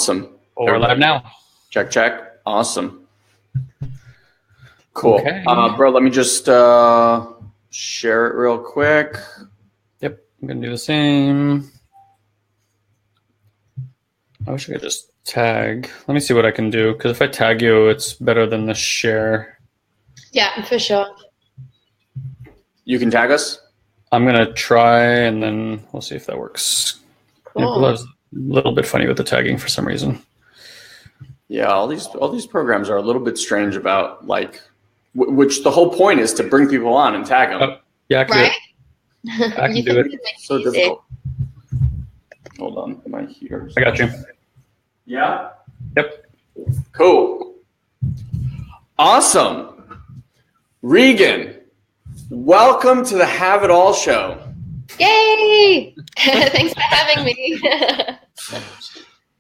Awesome. Oh, we're live now. Check, check. Awesome. Cool. Okay. Bro, let me just share it real quick. Yep, I'm going to do the same. I wish I could just tag. Let me see what I can do, because if I tag you, it's better than the share. Yeah, for sure. You can tag us? I'm going to try, and then we'll see if that works. Cool. Yeah, I was a little bit funny with the tagging for some reason. Yeah, all these programs are a little bit strange about, like, which the whole point is to bring people on and tag them. Oh, yeah, I can Right? do it. I can do it. So difficult. Hold on, am I here? I got you. Yeah? Yep. Cool. Awesome. Regan, welcome to the Have It All show. Yay! Thanks for having me.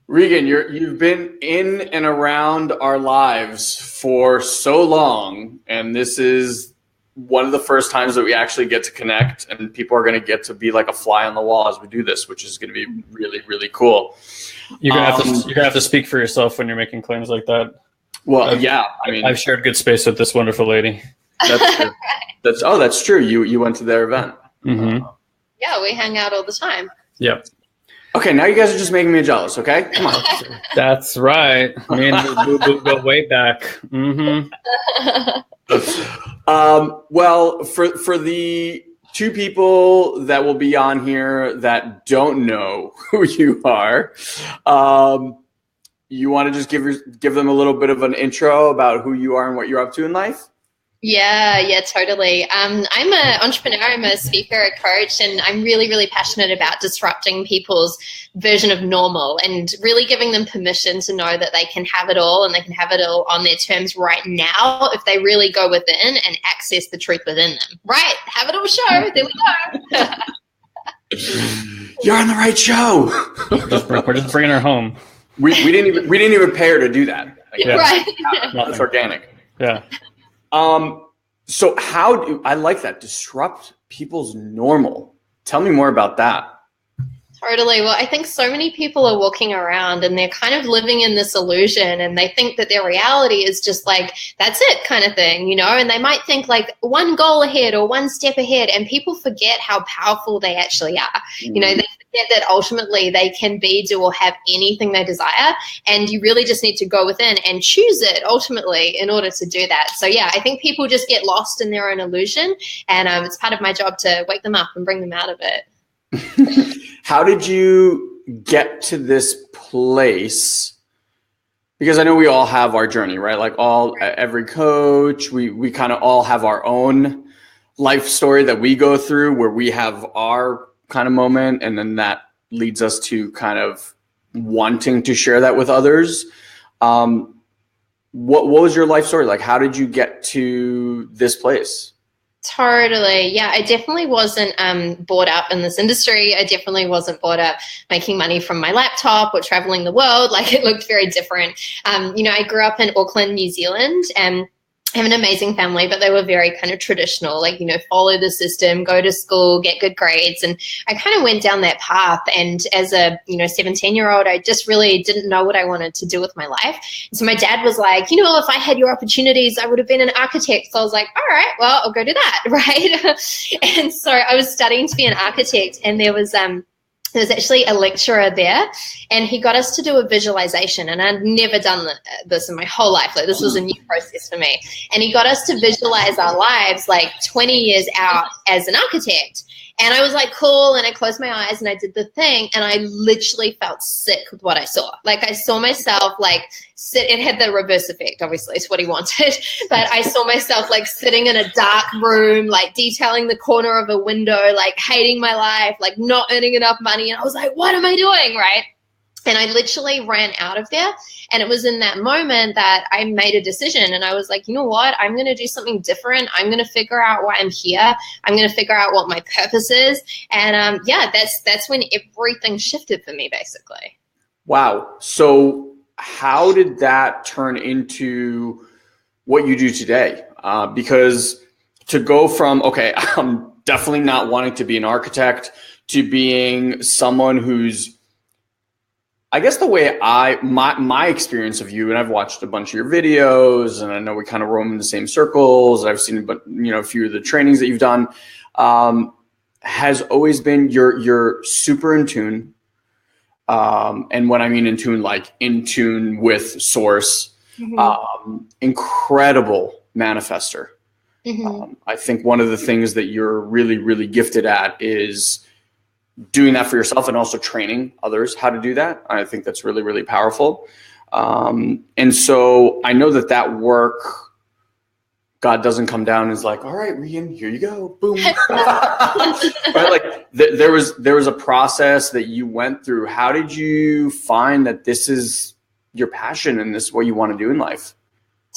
Regan, you've been in and around our lives for so long, and this is one of the first times that we actually get to connect, and people are going to get to be like a fly on the wall as we do this, which is going to be really, really cool. You're gonna have to speak for yourself when you're making claims like that. Well, yeah, I mean, I've shared good space with this wonderful lady. that's true. That's true. You went to their event. Mm-hmm. Yeah, we hang out all the time. Yep. Okay, now you guys are just making me jealous. Okay, come on. That's right. Me and Boo Boo go way back. Mm-hmm. Well, for the two people that will be on here that don't know who you are, you want to just give them a little bit of an intro about who you are and what you're up to in life? Yeah, totally. I'm an entrepreneur, I'm a speaker, a coach, and I'm really, really passionate about disrupting people's version of normal and really giving them permission to know that they can have it all, and they can have it all on their terms right now if they really go within and access the truth within them. Right, Have It All show, there we go. You're on the right show. We're just bringing her home. We didn't even pay her to do that. Yeah. Right. It's organic. Yeah. So how do I like that? Disrupt people's normal. Tell me more about that. Totally. Well, I think so many people are walking around and they're kind of living in this illusion, and they think that their reality is just like, that's it kind of thing, you know, and they might think like one goal ahead or one step ahead, and people forget how powerful they actually are. You know, they forget that ultimately they can be, do, or have anything they desire, and you really just need to go within and choose it ultimately in order to do that. So yeah, I think people just get lost in their own illusion, and it's part of my job to wake them up and bring them out of it. How did you get to this place? Because I know we all have our journey, right? Like every coach, we kind of all have our own life story that we go through where we have our kind of moment, and then that leads us to kind of wanting to share that with others. What was your life story like? How did you get to this place? Totally. Yeah, I definitely wasn't brought up in this industry. I definitely wasn't brought up making money from my laptop or traveling the world. Like, it looked very different. You know, I grew up in Auckland, New Zealand, and I have an amazing family, but they were very kind of traditional, like, you know, follow the system, go to school, get good grades. And I kind of went down that path. And as a, 17-year-old, I just really didn't know what I wanted to do with my life. And so my dad was like, you know, if I had your opportunities, I would have been an architect. So I was like, all right, well, I'll go do that. Right. And so I was studying to be an architect, and there was actually a lecturer there, and he got us to do a visualization, and I'd never done this in my whole life. Like, this was a new process for me. And he got us to visualize our lives like 20 years out as an architect. And I was like, cool. And I closed my eyes and I did the thing, and I literally felt sick with what I saw. Like, I saw myself like it had the reverse effect, obviously, it's what he wanted. But I saw myself like sitting in a dark room, like detailing the corner of a window, like hating my life, like not earning enough money. And I was like, what am I doing? Right. And I literally ran out of there. And it was in that moment that I made a decision, and I was like, you know what? I'm going to do something different. I'm going to figure out why I'm here. I'm going to figure out what my purpose is. And that's when everything shifted for me, basically. Wow. So how did that turn into what you do today? Because to go from, okay, I'm definitely not wanting to be an architect, to being someone who's, I guess the way my experience of you, and I've watched a bunch of your videos, and I know we kind of roam in the same circles. I've seen, a few of the trainings that you've done, has always been you're super in tune. And when I mean in tune, like in tune with source, incredible manifester. I think one of the things that you're really, really gifted at is doing that for yourself and also training others how to do that. I think that's really, really powerful. And so I know that work, God doesn't come down and is like, all right, Regan, here you go. Boom. Right? Like there was a process that you went through. How did you find that this is your passion and this is what you want to do in life?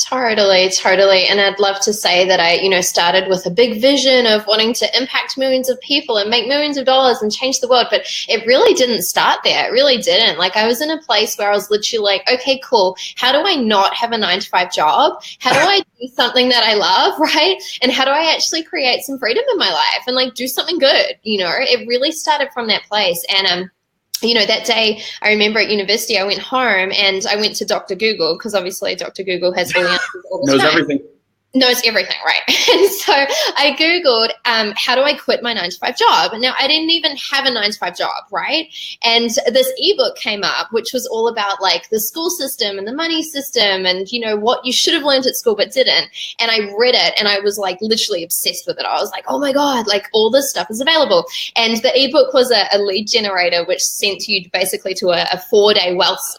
Totally. And I'd love to say that I, started with a big vision of wanting to impact millions of people and make millions of dollars and change the world. But it really didn't start there. It really didn't. Like, I was in a place where I was literally like, okay, cool. How do I not have a 9-to-5 job? How do I do something that I love, right? And how do I actually create some freedom in my life and like do something good? It really started from that place. And, that day I remember at university, I went home and I went to Dr. Google, because obviously Dr. Google has all the answers all the time. Knows everything. Knows everything, right? And so I Googled, how do I quit my 9-to-5 job? Now, I didn't even have a 9-to-5 job, right? And this ebook came up, which was all about like the school system and the money system and, what you should have learned at school but didn't. And I read it and I was like literally obsessed with it. I was like, oh my God, like all this stuff is available. And the ebook was a lead generator, which sent you basically to a 4-day wealth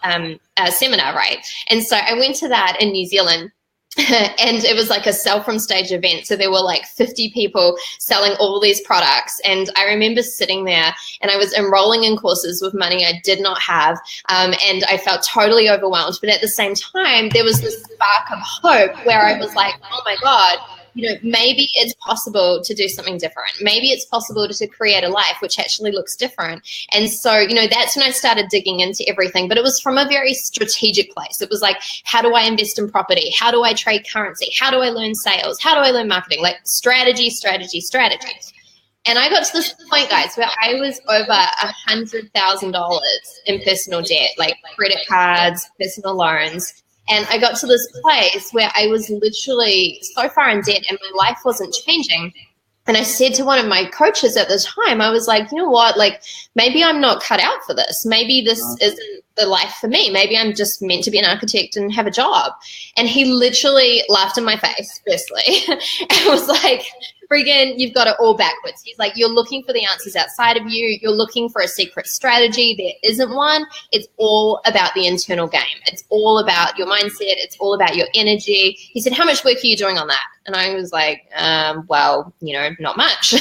seminar, right? And so I went to that in New Zealand. And it was like a sell from stage event. So there were like 50 people selling all these products. And I remember sitting there and I was enrolling in courses with money I did not have. And I felt totally overwhelmed. But at the same time, there was this spark of hope where I was like, oh my God, maybe it's possible to do something different. Maybe it's possible to create a life which actually looks different. And so, that's when I started digging into everything. But it was from a very strategic place. It was like, how do I invest in property? How do I trade currency? How do I learn sales? How do I learn marketing? Like strategy. And I got to this point, guys, where I was over $100,000 in personal debt, like credit cards, personal loans. And I got to this place where I was literally so far in debt and my life wasn't changing. And I said to one of my coaches at the time, I was like, you know what, like maybe I'm not cut out for this. Maybe this isn't the life for me. Maybe I'm just meant to be an architect and have a job. And he literally laughed in my face, firstly, and was like, Regan, you've got it all backwards. He's like, you're looking for the answers outside of you. You're looking for a secret strategy. There isn't one. It's all about the internal game. It's all about your mindset. It's all about your energy. He said, how much work are you doing on that? And I was like, well, not much.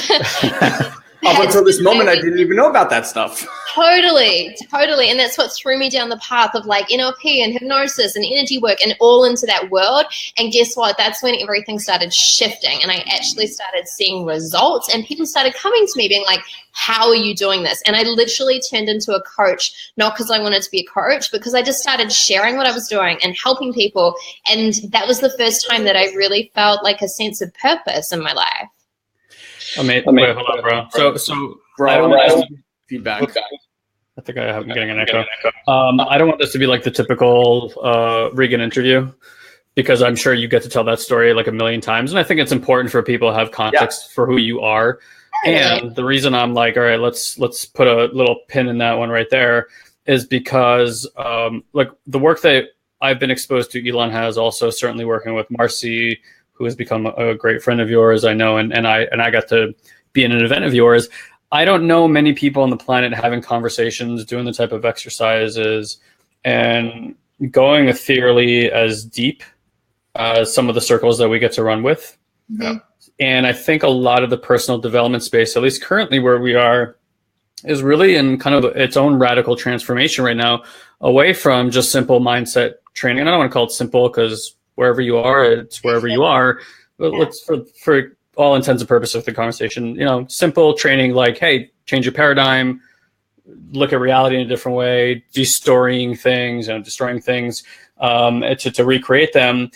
Up until this moment, I didn't even know about that stuff. Totally. And that's what threw me down the path of like NLP and hypnosis and energy work and all into that world. And guess what? That's when everything started shifting and I actually started seeing results and people started coming to me being like, how are you doing this? And I literally turned into a coach, not because I wanted to be a coach, because I just started sharing what I was doing and helping people. And that was the first time that I really felt like a sense of purpose in my life. Wait, hold on, bro. So bro, I don't want feedback. I think I'm getting an echo. I don't want this to be like the typical Regan interview, because I'm sure you get to tell that story like a million times. And I think it's important for people to have context for who you are. And the reason I'm like, all right, let's put a little pin in that one right there is because like the work that I've been exposed to, Ilan has also, certainly working with Marcy, who has become a great friend of yours, I know, and I got to be in an event of yours. I don't know many people on the planet having conversations, doing the type of exercises, and going ethereally as deep as some of the circles that we get to run with. Mm-hmm. And I think a lot of the personal development space, at least currently where we are, is really in kind of its own radical transformation right now, away from just simple mindset training. And I don't want to call it simple because wherever you are, it's wherever you are. But let's, for all intents and purposes of the conversation, simple training like, hey, change your paradigm, look at reality in a different way, destroying things, to recreate them.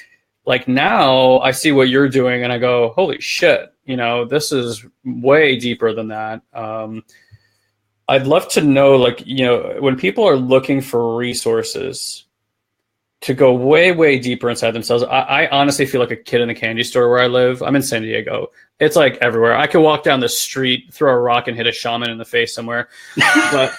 Like now I see what you're doing and I go, holy shit, this is way deeper than that. I'd love to know, like, when people are looking for resources to go way, way deeper inside themselves, I honestly feel like a kid in a candy store where I live. I'm in San Diego. It's like everywhere. I can walk down the street, throw a rock, and hit a shaman in the face somewhere. But,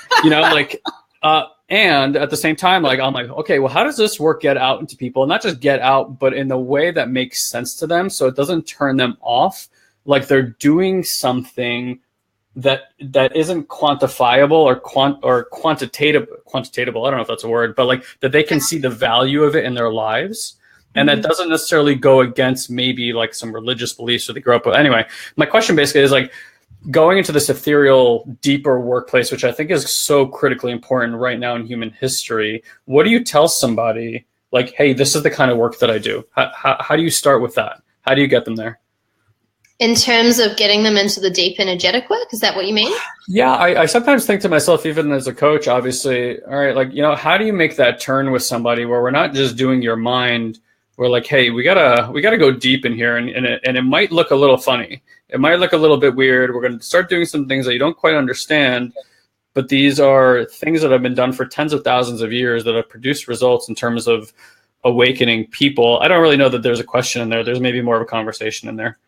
and at the same time, like, I'm like, okay, well, how does this work get out into people? Not just get out, but in the way that makes sense to them, so it doesn't turn them off, like they're doing something that isn't quantifiable or quantitative. I don't know if that's a word, but like that they can see the value of it in their lives. And that doesn't necessarily go against maybe like some religious beliefs that they grew up with. Anyway, my question basically is like going into this ethereal, deeper workplace, which I think is so critically important right now in human history. What do you tell somebody like, hey, this is the kind of work that I do? How do you start with that? How do you get them there? In terms of getting them into the deep energetic work, is that what you mean? Yeah, I sometimes think to myself, even as a coach, obviously, all right, like, how do you make that turn with somebody where we're not just doing your mind? We're like, hey, we gotta go deep in here, and it might look a little funny. It might look a little bit weird. We're going to start doing some things that you don't quite understand, but these are things that have been done for tens of thousands of years that have produced results in terms of awakening people. I don't really know that there's a question in there. There's maybe more of a conversation in there.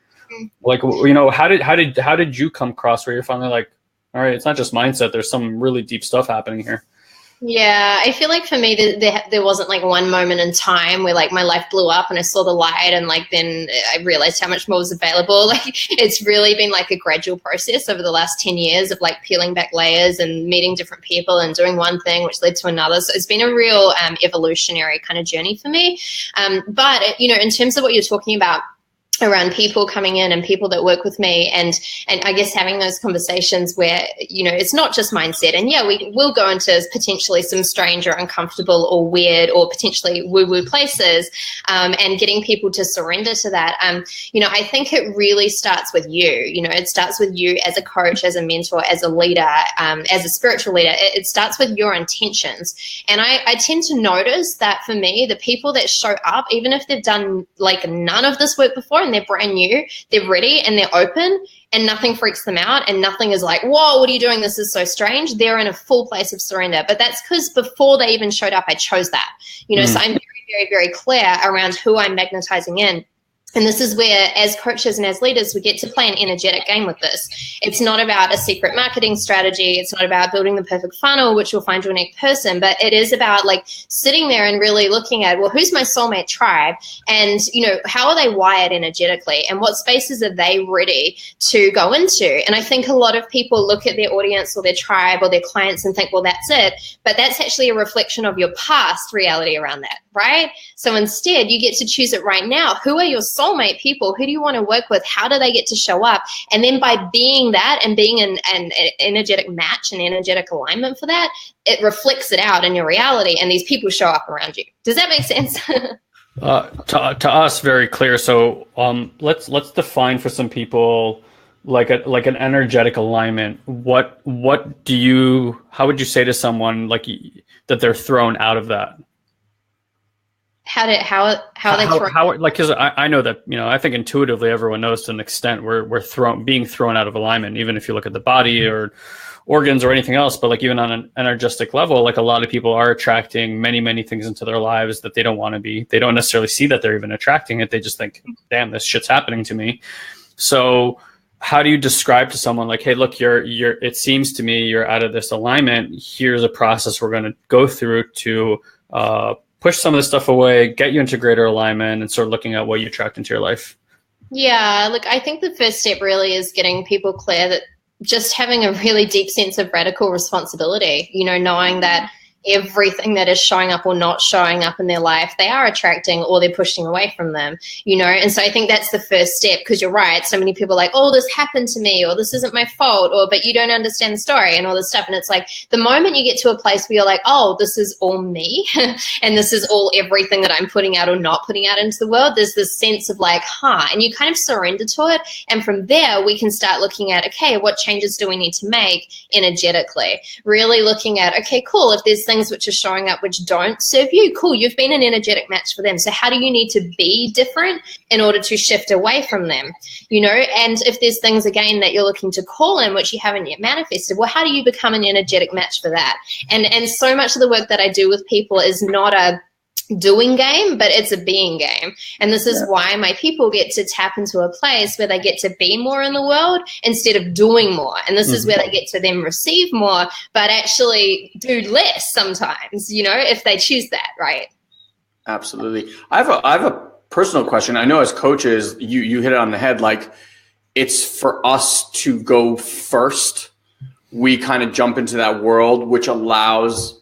Like, how did you come across where you're finally like, all right, it's not just mindset. There's some really deep stuff happening here. Yeah, I feel like for me, there wasn't like one moment in time where like my life blew up and I saw the light and like then I realized how much more was available. Like it's really been like a gradual process over the last 10 years of like peeling back layers and meeting different people and doing one thing which led to another. So it's been a real evolutionary kind of journey for me. But in terms of what you're talking about, around people coming in and people that work with me and I guess having those conversations where, it's not just mindset. And yeah, we will go into potentially some strange or uncomfortable or weird or potentially woo-woo places and getting people to surrender to that. I think it really starts with you. It starts with you as a coach, as a mentor, as a leader, as a spiritual leader. It starts with your intentions. And I tend to notice that for me, the people that show up, even if they've done like none of this work before, and they're brand new, they're ready and they're open and nothing freaks them out and nothing is like, whoa, what are you doing? This is so strange. They're in a full place of surrender. But that's because before they even showed up, I chose that, so I'm very, very, very clear around who I'm magnetizing in. And this is where, as coaches and as leaders, we get to play an energetic game with this. It's not about a secret marketing strategy. It's not about building the perfect funnel, which will find your next person. But it is about like sitting there and really looking at, well, who's my soulmate tribe? And, how are they wired energetically? And what spaces are they ready to go into? And I think a lot of people look at their audience or their tribe or their clients and think, well, that's it. But that's actually a reflection of your past reality around that, right? So instead, you get to choose it right now. Who are your soulmate people? Who do you want to work with? How do they get to show up? And then by being that and being an energetic match and energetic alignment for that, it reflects it out in your reality and these people show up around you. Does that make sense? To us, very clear. So let's define for some people like an energetic alignment. How would you say to someone like that they're thrown out of that? How because I know that, I think intuitively everyone knows to an extent we're being thrown out of alignment, even if you look at the body or organs or anything else. But like even on an energetic level, like a lot of people are attracting many, many things into their lives that they don't want to be. They don't necessarily see that they're even attracting it. They just think, damn, this shit's happening to me. So how do you describe to someone like, hey, look, it seems to me you're out of this alignment. Here's a process we're going to go through to push some of this stuff away, get you into greater alignment, and start looking at what you attract into your life? Yeah, look, I think the first step really is getting people clear that just having a really deep sense of radical responsibility, knowing that everything that is showing up or not showing up in their life, they are attracting or they're pushing away from them, And so I think that's the first step, because you're right. So many people are like, oh, this happened to me, or this isn't my fault, but you don't understand the story and all this stuff. And it's like the moment you get to a place where you're like, oh, this is all me and this is all everything that I'm putting out or not putting out into the world, there's this sense of like, and you kind of surrender to it. And from there, we can start looking at, okay, what changes do we need to make energetically? Really looking at, okay, cool, if there's things things which are showing up which don't serve you, cool, you've been an energetic match for them. So how do you need to be different in order to shift away from them? You know, and if there's things again that you're looking to call in which you haven't yet manifested, well, how do you become an energetic match for that? And so much of the work that I do with people is not a doing game, but it's a being game. And this is why my people get to tap into a place where they get to be more in the world instead of doing more. And this is where they get to then receive more, but actually do less sometimes, you know, if they choose that, right? Absolutely. I have a personal question. I know as coaches, you hit it on the head. Like, it's for us to go first. We kind of jump into that world, which allows,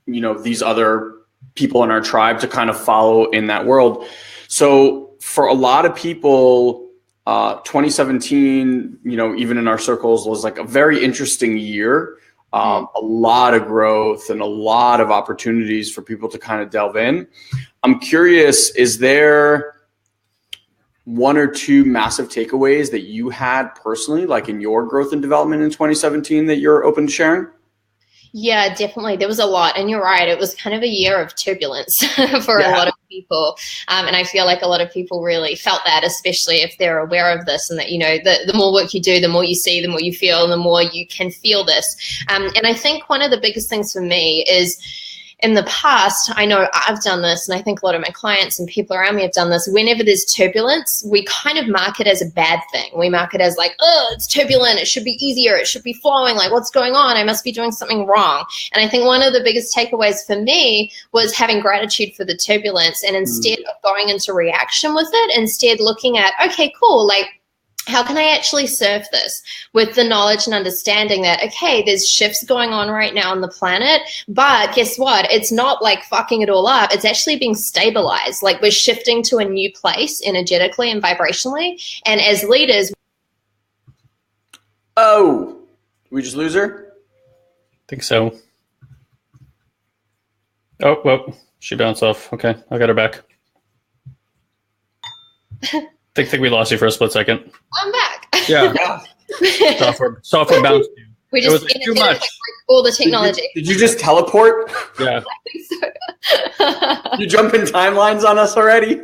you know, these other people in our tribe to kind of follow in that world. So for a lot of people, 2017, you know, even in our circles, was like a very interesting year. A lot of growth and a lot of opportunities for people to kind of delve in. I'm curious, is there one or two massive takeaways that you had personally, like in your growth and development in 2017, that you're open to sharing? Yeah, definitely. There was a lot. And you're right. It was kind of a year of turbulence for a lot of people. And I feel like a lot of people really felt that, especially if they're aware of this and that, you know, the more work you do, the more you see, the more you feel, and the more you can feel this. And I think one of the biggest things for me is, in the past, I know I've done this, and I think a lot of my clients and people around me have done this. Whenever there's turbulence, we kind of mark it as a bad thing. We mark it as like, oh, it's turbulent. It should be easier. It should be flowing. Like, what's going on? I must be doing something wrong. And I think one of the biggest takeaways for me was having gratitude for the turbulence, and instead of going into reaction with it, instead looking at, okay, cool, like, how can I actually serve this with the knowledge and understanding that, okay, there's shifts going on right now on the planet, but guess what? It's not like fucking it all up. It's actually being stabilized. Like, we're shifting to a new place energetically and vibrationally. And as leaders. Oh, did we just lose her? I think so. Oh, well, she bounced off. Okay, I got her back. I think we lost you for a split second. I'm back. Yeah. software bounced you. We just it was like too much. Like all the technology. Did you just teleport? Yeah. I think so. You jump in timelines on us already?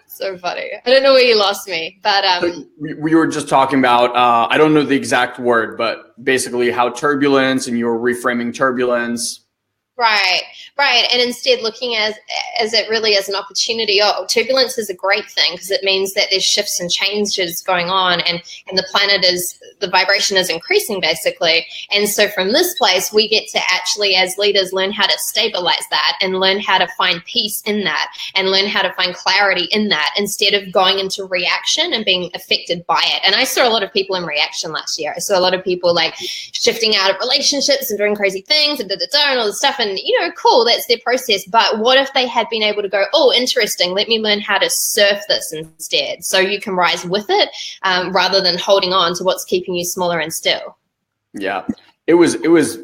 So funny. I don't know where you lost me, but So we were just talking about, I don't know the exact word, but basically how turbulence, and you were reframing turbulence. Right. And instead looking as it really as an opportunity. Oh, turbulence is a great thing because it means that there's shifts and changes going on, and the planet the vibration is increasing basically. And so from this place, we get to actually, as leaders, learn how to stabilize that and learn how to find peace in that and learn how to find clarity in that instead of going into reaction and being affected by it. And I saw a lot of people in reaction last year. I saw a lot of people like shifting out of relationships and doing crazy things and and all this stuff. And, you know, cool, that's their process. But what if they had been able to go, oh, interesting, let me learn how to surf this instead, so you can rise with it rather than holding on to what's keeping you smaller and still. Yeah, it was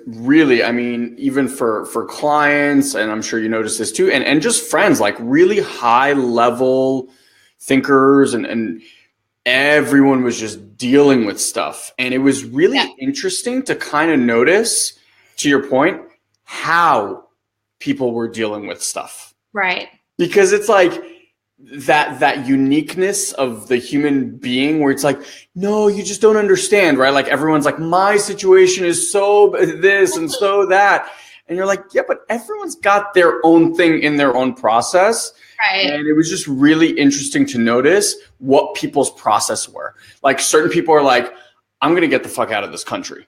really, I mean, even for clients, and I'm sure you noticed this too, and just friends, like really high level thinkers, and everyone was just dealing with stuff. And it was really interesting to kind of notice, to your point, how people were dealing with stuff. Right. Because it's like that uniqueness of the human being where it's like, no, you just don't understand, right? Like everyone's like, my situation is so this and so that. And you're like, yeah, but everyone's got their own thing in their own process. Right. And it was just really interesting to notice what people's process were. Like certain people are like, I'm going to get the fuck out of this country.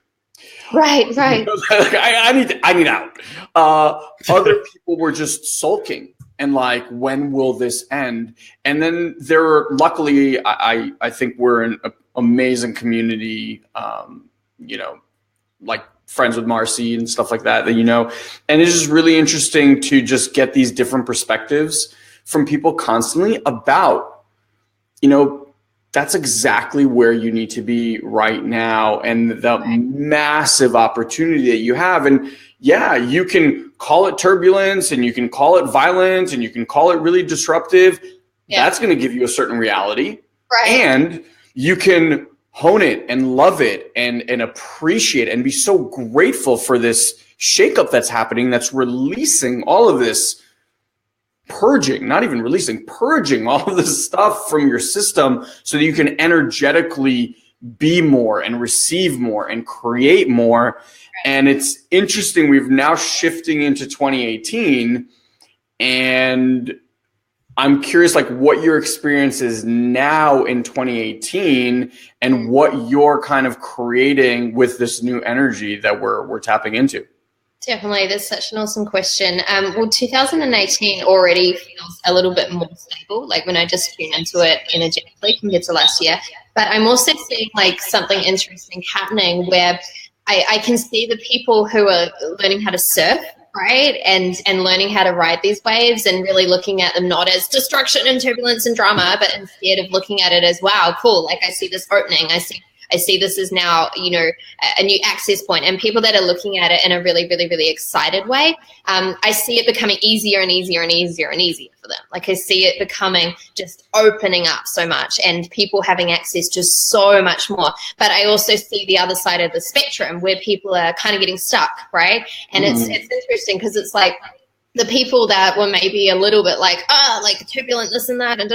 Right. I need out. Other people were just sulking and like, when will this end? And then luckily, I think we're in an amazing community, you know, like friends with Marcy and stuff like that, you know, and it's just really interesting to just get these different perspectives from people constantly about, you know, that's exactly where you need to be right now, and the massive opportunity that you have. And yeah, you can call it turbulence, and you can call it violence, and you can call it really disruptive. Yeah. That's going to give you a certain reality. Right. And you can hone it and love it and appreciate it and be so grateful for this shakeup that's happening that's releasing all of this, purging, not even releasing, purging all of this stuff from your system so that you can energetically be more and receive more and create more. And it's interesting, we've now shifting into 2018, and I'm curious, like, what your experience is now in 2018 and what you're kind of creating with this new energy that we're tapping into. Definitely. That's such an awesome question. Well, 2018 already feels a little bit more stable, like when I just tune into it energetically compared to last year. But I'm also seeing like something interesting happening where I can see the people who are learning how to surf, right? And learning how to ride these waves and really looking at them not as destruction and turbulence and drama, but instead of looking at it as, wow, cool. Like I see this opening. I see this as now, you know, a new access point, and people that are looking at it in a really, really, really excited way. I see it becoming easier and easier and easier and easier for them. Like I see it becoming just opening up so much and people having access to so much more. But I also see the other side of the spectrum where people are kind of getting stuck, right? And it's interesting because it's like, the people that were maybe a little bit like, like turbulent, this and that, and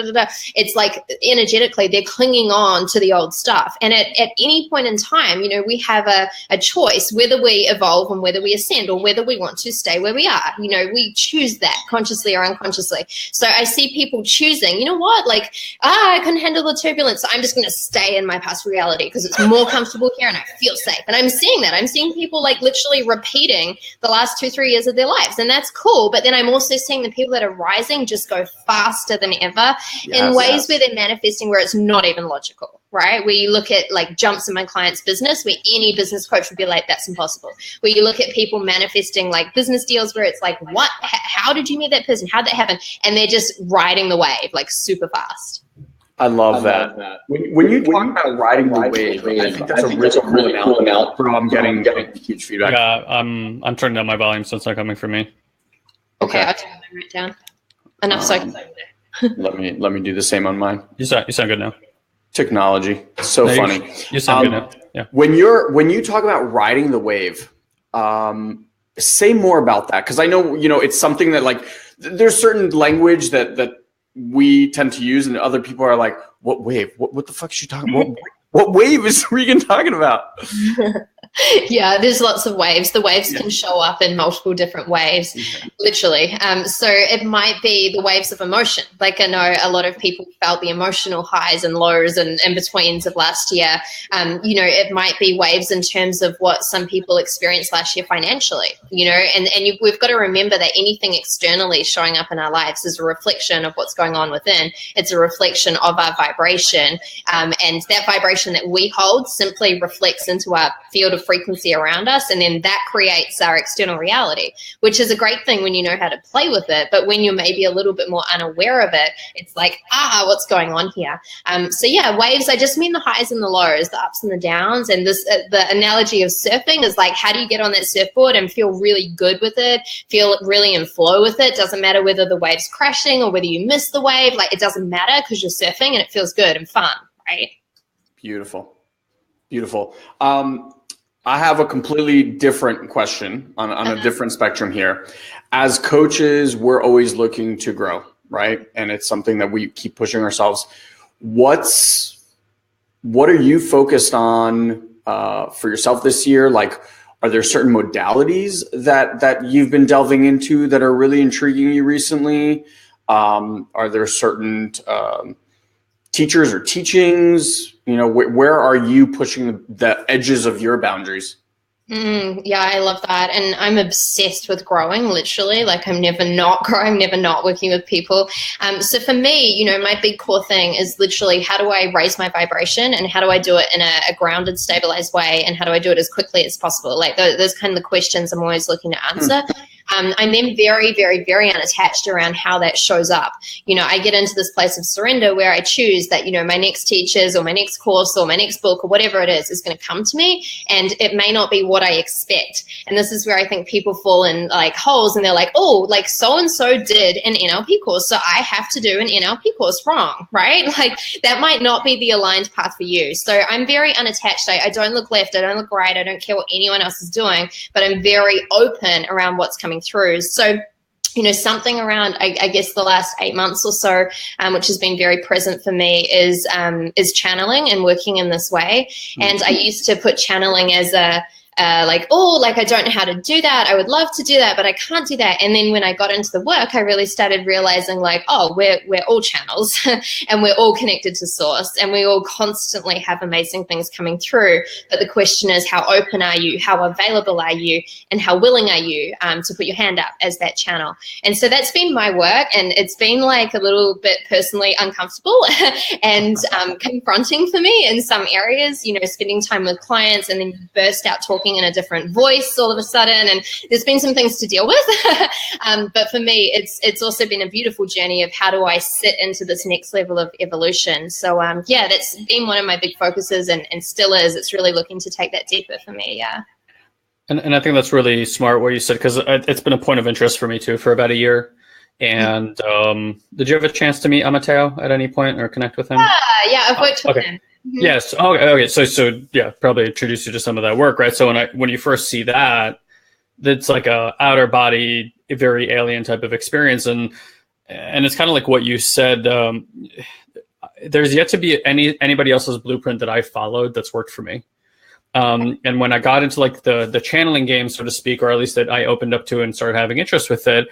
it's like energetically they're clinging on to the old stuff. And at any point in time, you know, we have a choice whether we evolve and whether we ascend or whether we want to stay where we are. You know, we choose that consciously or unconsciously. So I see people choosing, you know what, like, I couldn't handle the turbulence, so I'm just going to stay in my past reality because it's more comfortable here and I feel safe. And I'm seeing that. I'm seeing people like literally repeating the last 2-3 years of their lives, and that's cool. But then I'm also seeing the people that are rising just go faster than ever in ways where they're manifesting where it's not even logical, right? Where you look at like jumps in my client's business where any business coach would be like, that's impossible. Where you look at people manifesting like business deals where it's like, what? How did you meet that person? How'd that happen? And they're just riding the wave like super fast. I love that. When you talk about riding the wave, I think that's a really cool analogy. I'm getting huge feedback. Yeah, I'm turning down my volume so it's not coming from me. Okay, I'll turn mine right down. Enough so I can let me do the same on mine. You sound good now. Technology, so no, funny. You sound good now. Yeah. When you talk about riding the wave, say more about that, because I know, you know, it's something that like there's certain language that we tend to use, and other people are like, "What wave? What the fuck is she talking about? What wave is Regan talking about?" Yeah, there's lots of waves. The waves can show up in multiple different waves, literally. So it might be the waves of emotion. Like I know a lot of people felt the emotional highs and lows and in-betweens of last year. You know, it might be waves in terms of what some people experienced last year financially, you know, and we've got to remember that anything externally showing up in our lives is a reflection of what's going on within. It's a reflection of our vibration. And that vibration that we hold simply reflects into our field of frequency around us, and then that creates our external reality, which is a great thing when you know how to play with it. But when you're maybe a little bit more unaware of it, it's like, what's going on here? So yeah, waves, I just mean the highs and the lows, the ups and the downs. And this the analogy of surfing is like, how do you get on that surfboard and feel really good with it, feel really in flow with it? Doesn't matter whether the wave's crashing or whether you miss the wave, like it doesn't matter because you're surfing and it feels good and fun, right? Beautiful. I have a completely different question on a different spectrum here. As coaches, we're always looking to grow, right? And it's something that we keep pushing ourselves. What are you focused on for yourself this year? Like, are there certain modalities that you've been delving into that are really intriguing you recently? Are there certain teachers or teachings? You know, where are you pushing the edges of your boundaries? Yeah, I love that. And I'm obsessed with growing, literally. Like I'm never not growing, never not working with people. So for me, you know, my big core thing is literally how do I raise my vibration and how do I do it in a grounded, stabilized way? And how do I do it as quickly as possible? Like those kind of the questions I'm always looking to answer. I'm then very, very, very unattached around how that shows up. You know, I get into this place of surrender where I choose that, you know, my next teachers or my next course or my next book or whatever it is going to come to me, and it may not be what I expect. And this is where I think people fall in like holes, and they're like, oh, like so-and-so did an NLP course, so I have to do an NLP course. Wrong, right? Like that might not be the aligned path for you. So I'm very unattached. I don't look left. I don't look right. I don't care what anyone else is doing, but I'm very open around what's coming through. So, you know, something around, I guess, the last 8 months or so, which has been very present for me is channeling and working in this way. And I used to put channeling as a like, oh, like I don't know how to do that. I would love to do that, but I can't do that. And then when I got into the work, I really started realizing like, oh, we're all channels and we're all connected to source, and we all constantly have amazing things coming through. But the question is, how open are you? How available are you? And how willing are you to put your hand up as that channel? And so that's been my work, and it's been like a little bit personally uncomfortable and confronting for me in some areas, you know, spending time with clients and then you burst out talking in a different voice all of a sudden, and there's been some things to deal with. But for me, it's also been a beautiful journey of how do I sit into this next level of evolution. So yeah, that's been one of my big focuses, and still is. It's really looking to take that deeper for me. Yeah. And I think that's really smart what you said, because it's been a point of interest for me too for about a year. And did you have a chance to meet Mateo at any point or connect with him? Yeah, I've worked with him. Mm-hmm. Yes. Okay. So yeah, probably introduce you to some of that work, right? So when you first see that, it's like a outer body, a very alien type of experience, and it's kind of like what you said. There's yet to be anybody else's blueprint that I followed that's worked for me. And when I got into like the channeling game, so to speak, or at least that I opened up to and started having interest with it,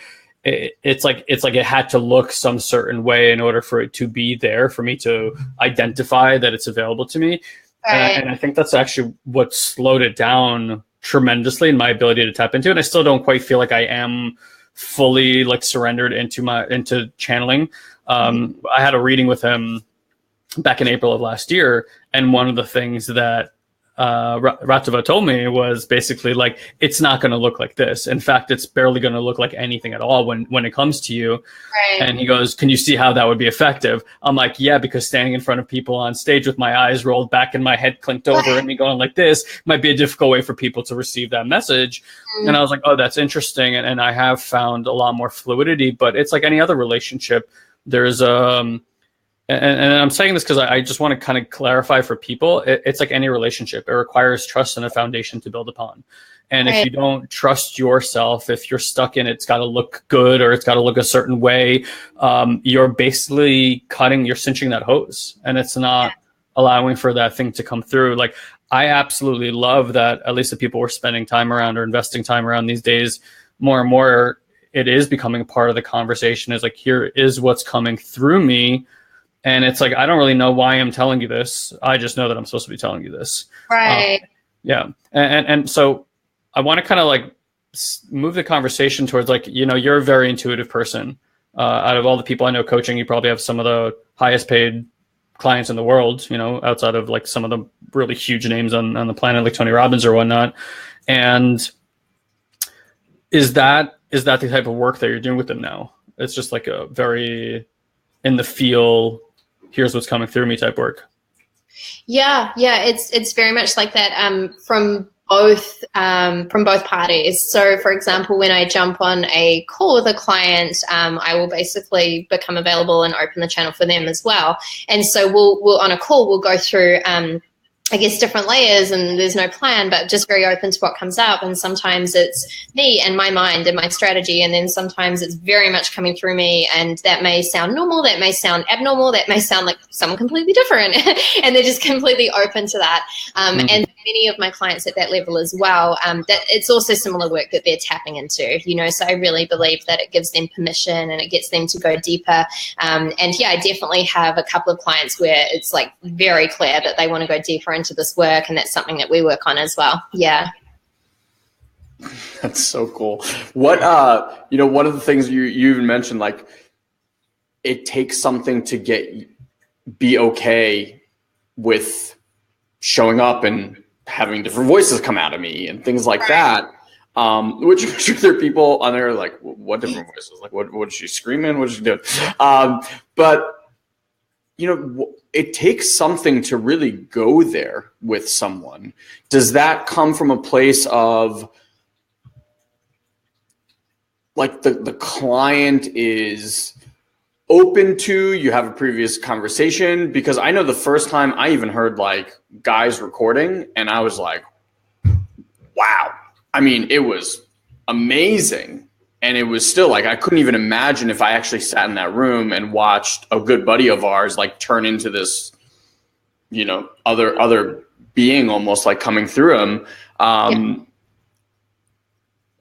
it's like it had to look some certain way in order for it to be there for me to identify that it's available to me. Right. And I think that's actually what slowed it down tremendously in my ability to tap into it. And I still don't quite feel like I am fully like surrendered into channeling. I had a reading with him back in April of last year, and one of the things that Ratava told me was basically like, it's not going to look like this. In fact, it's barely going to look like anything at all when it comes to you. Right. And he goes, can you see how that would be effective? I'm like, yeah, because standing in front of people on stage with my eyes rolled back and my head clinked over and me going like this might be a difficult way for people to receive that message. And I was like, oh, that's interesting. And I have found a lot more fluidity, but it's like any other relationship. There's and I'm saying this because I just want to kind of clarify for people. It's like any relationship. It requires trust and a foundation to build upon. And if you don't trust yourself, if you're stuck in it's got to look good or it's got to look a certain way, you're basically you're cinching that hose, and it's not allowing for that thing to come through. Like, I absolutely love that at least the people we're spending time around or investing time around these days, more and more, it is becoming a part of the conversation. Is like, here is what's coming through me. And it's like, I don't really know why I'm telling you this. I just know that I'm supposed to be telling you this. Right. Yeah. And so I want to kind of like move the conversation towards like, you know, you're a very intuitive person. Out of all the people I know coaching, you probably have some of the highest paid clients in the world, you know, outside of like some of the really huge names on the planet, like Tony Robbins or whatnot. And is that the type of work that you're doing with them now? It's just like a very in the feel, here's what's coming through me type work. Yeah, it's very much like that from both parties. So, for example, when I jump on a call with a client, I will basically become available and open the channel for them as well. And so we'll on a call we'll go through I guess different layers, and there's no plan, but just very open to what comes up. And sometimes it's me and my mind and my strategy, and then sometimes it's very much coming through me, and that may sound normal, that may sound abnormal, that may sound like someone completely different, and they're just completely open to that. And many of my clients at that level as well, that it's also similar work that they're tapping into, you know, so I really believe that it gives them permission and it gets them to go deeper. And yeah, I definitely have a couple of clients where it's like very clear that they want to go deeper into this work, and that's something that we work on as well. Yeah. That's so cool. What you know, one of the things you even mentioned, like, it takes something to be okay with showing up and having different voices come out of me and things like that. Which I'm sure there are people on there like, what different voices? Like, what is she screaming? What is she doing? But it takes something to really go there with someone. Does that come from a place of like the client is open to, you have a previous conversation? Because I know the first time I even heard like guys recording and I was like, wow. I mean, it was amazing. And it was still like, I couldn't even imagine if I actually sat in that room and watched a good buddy of ours like turn into this, other being almost like coming through him.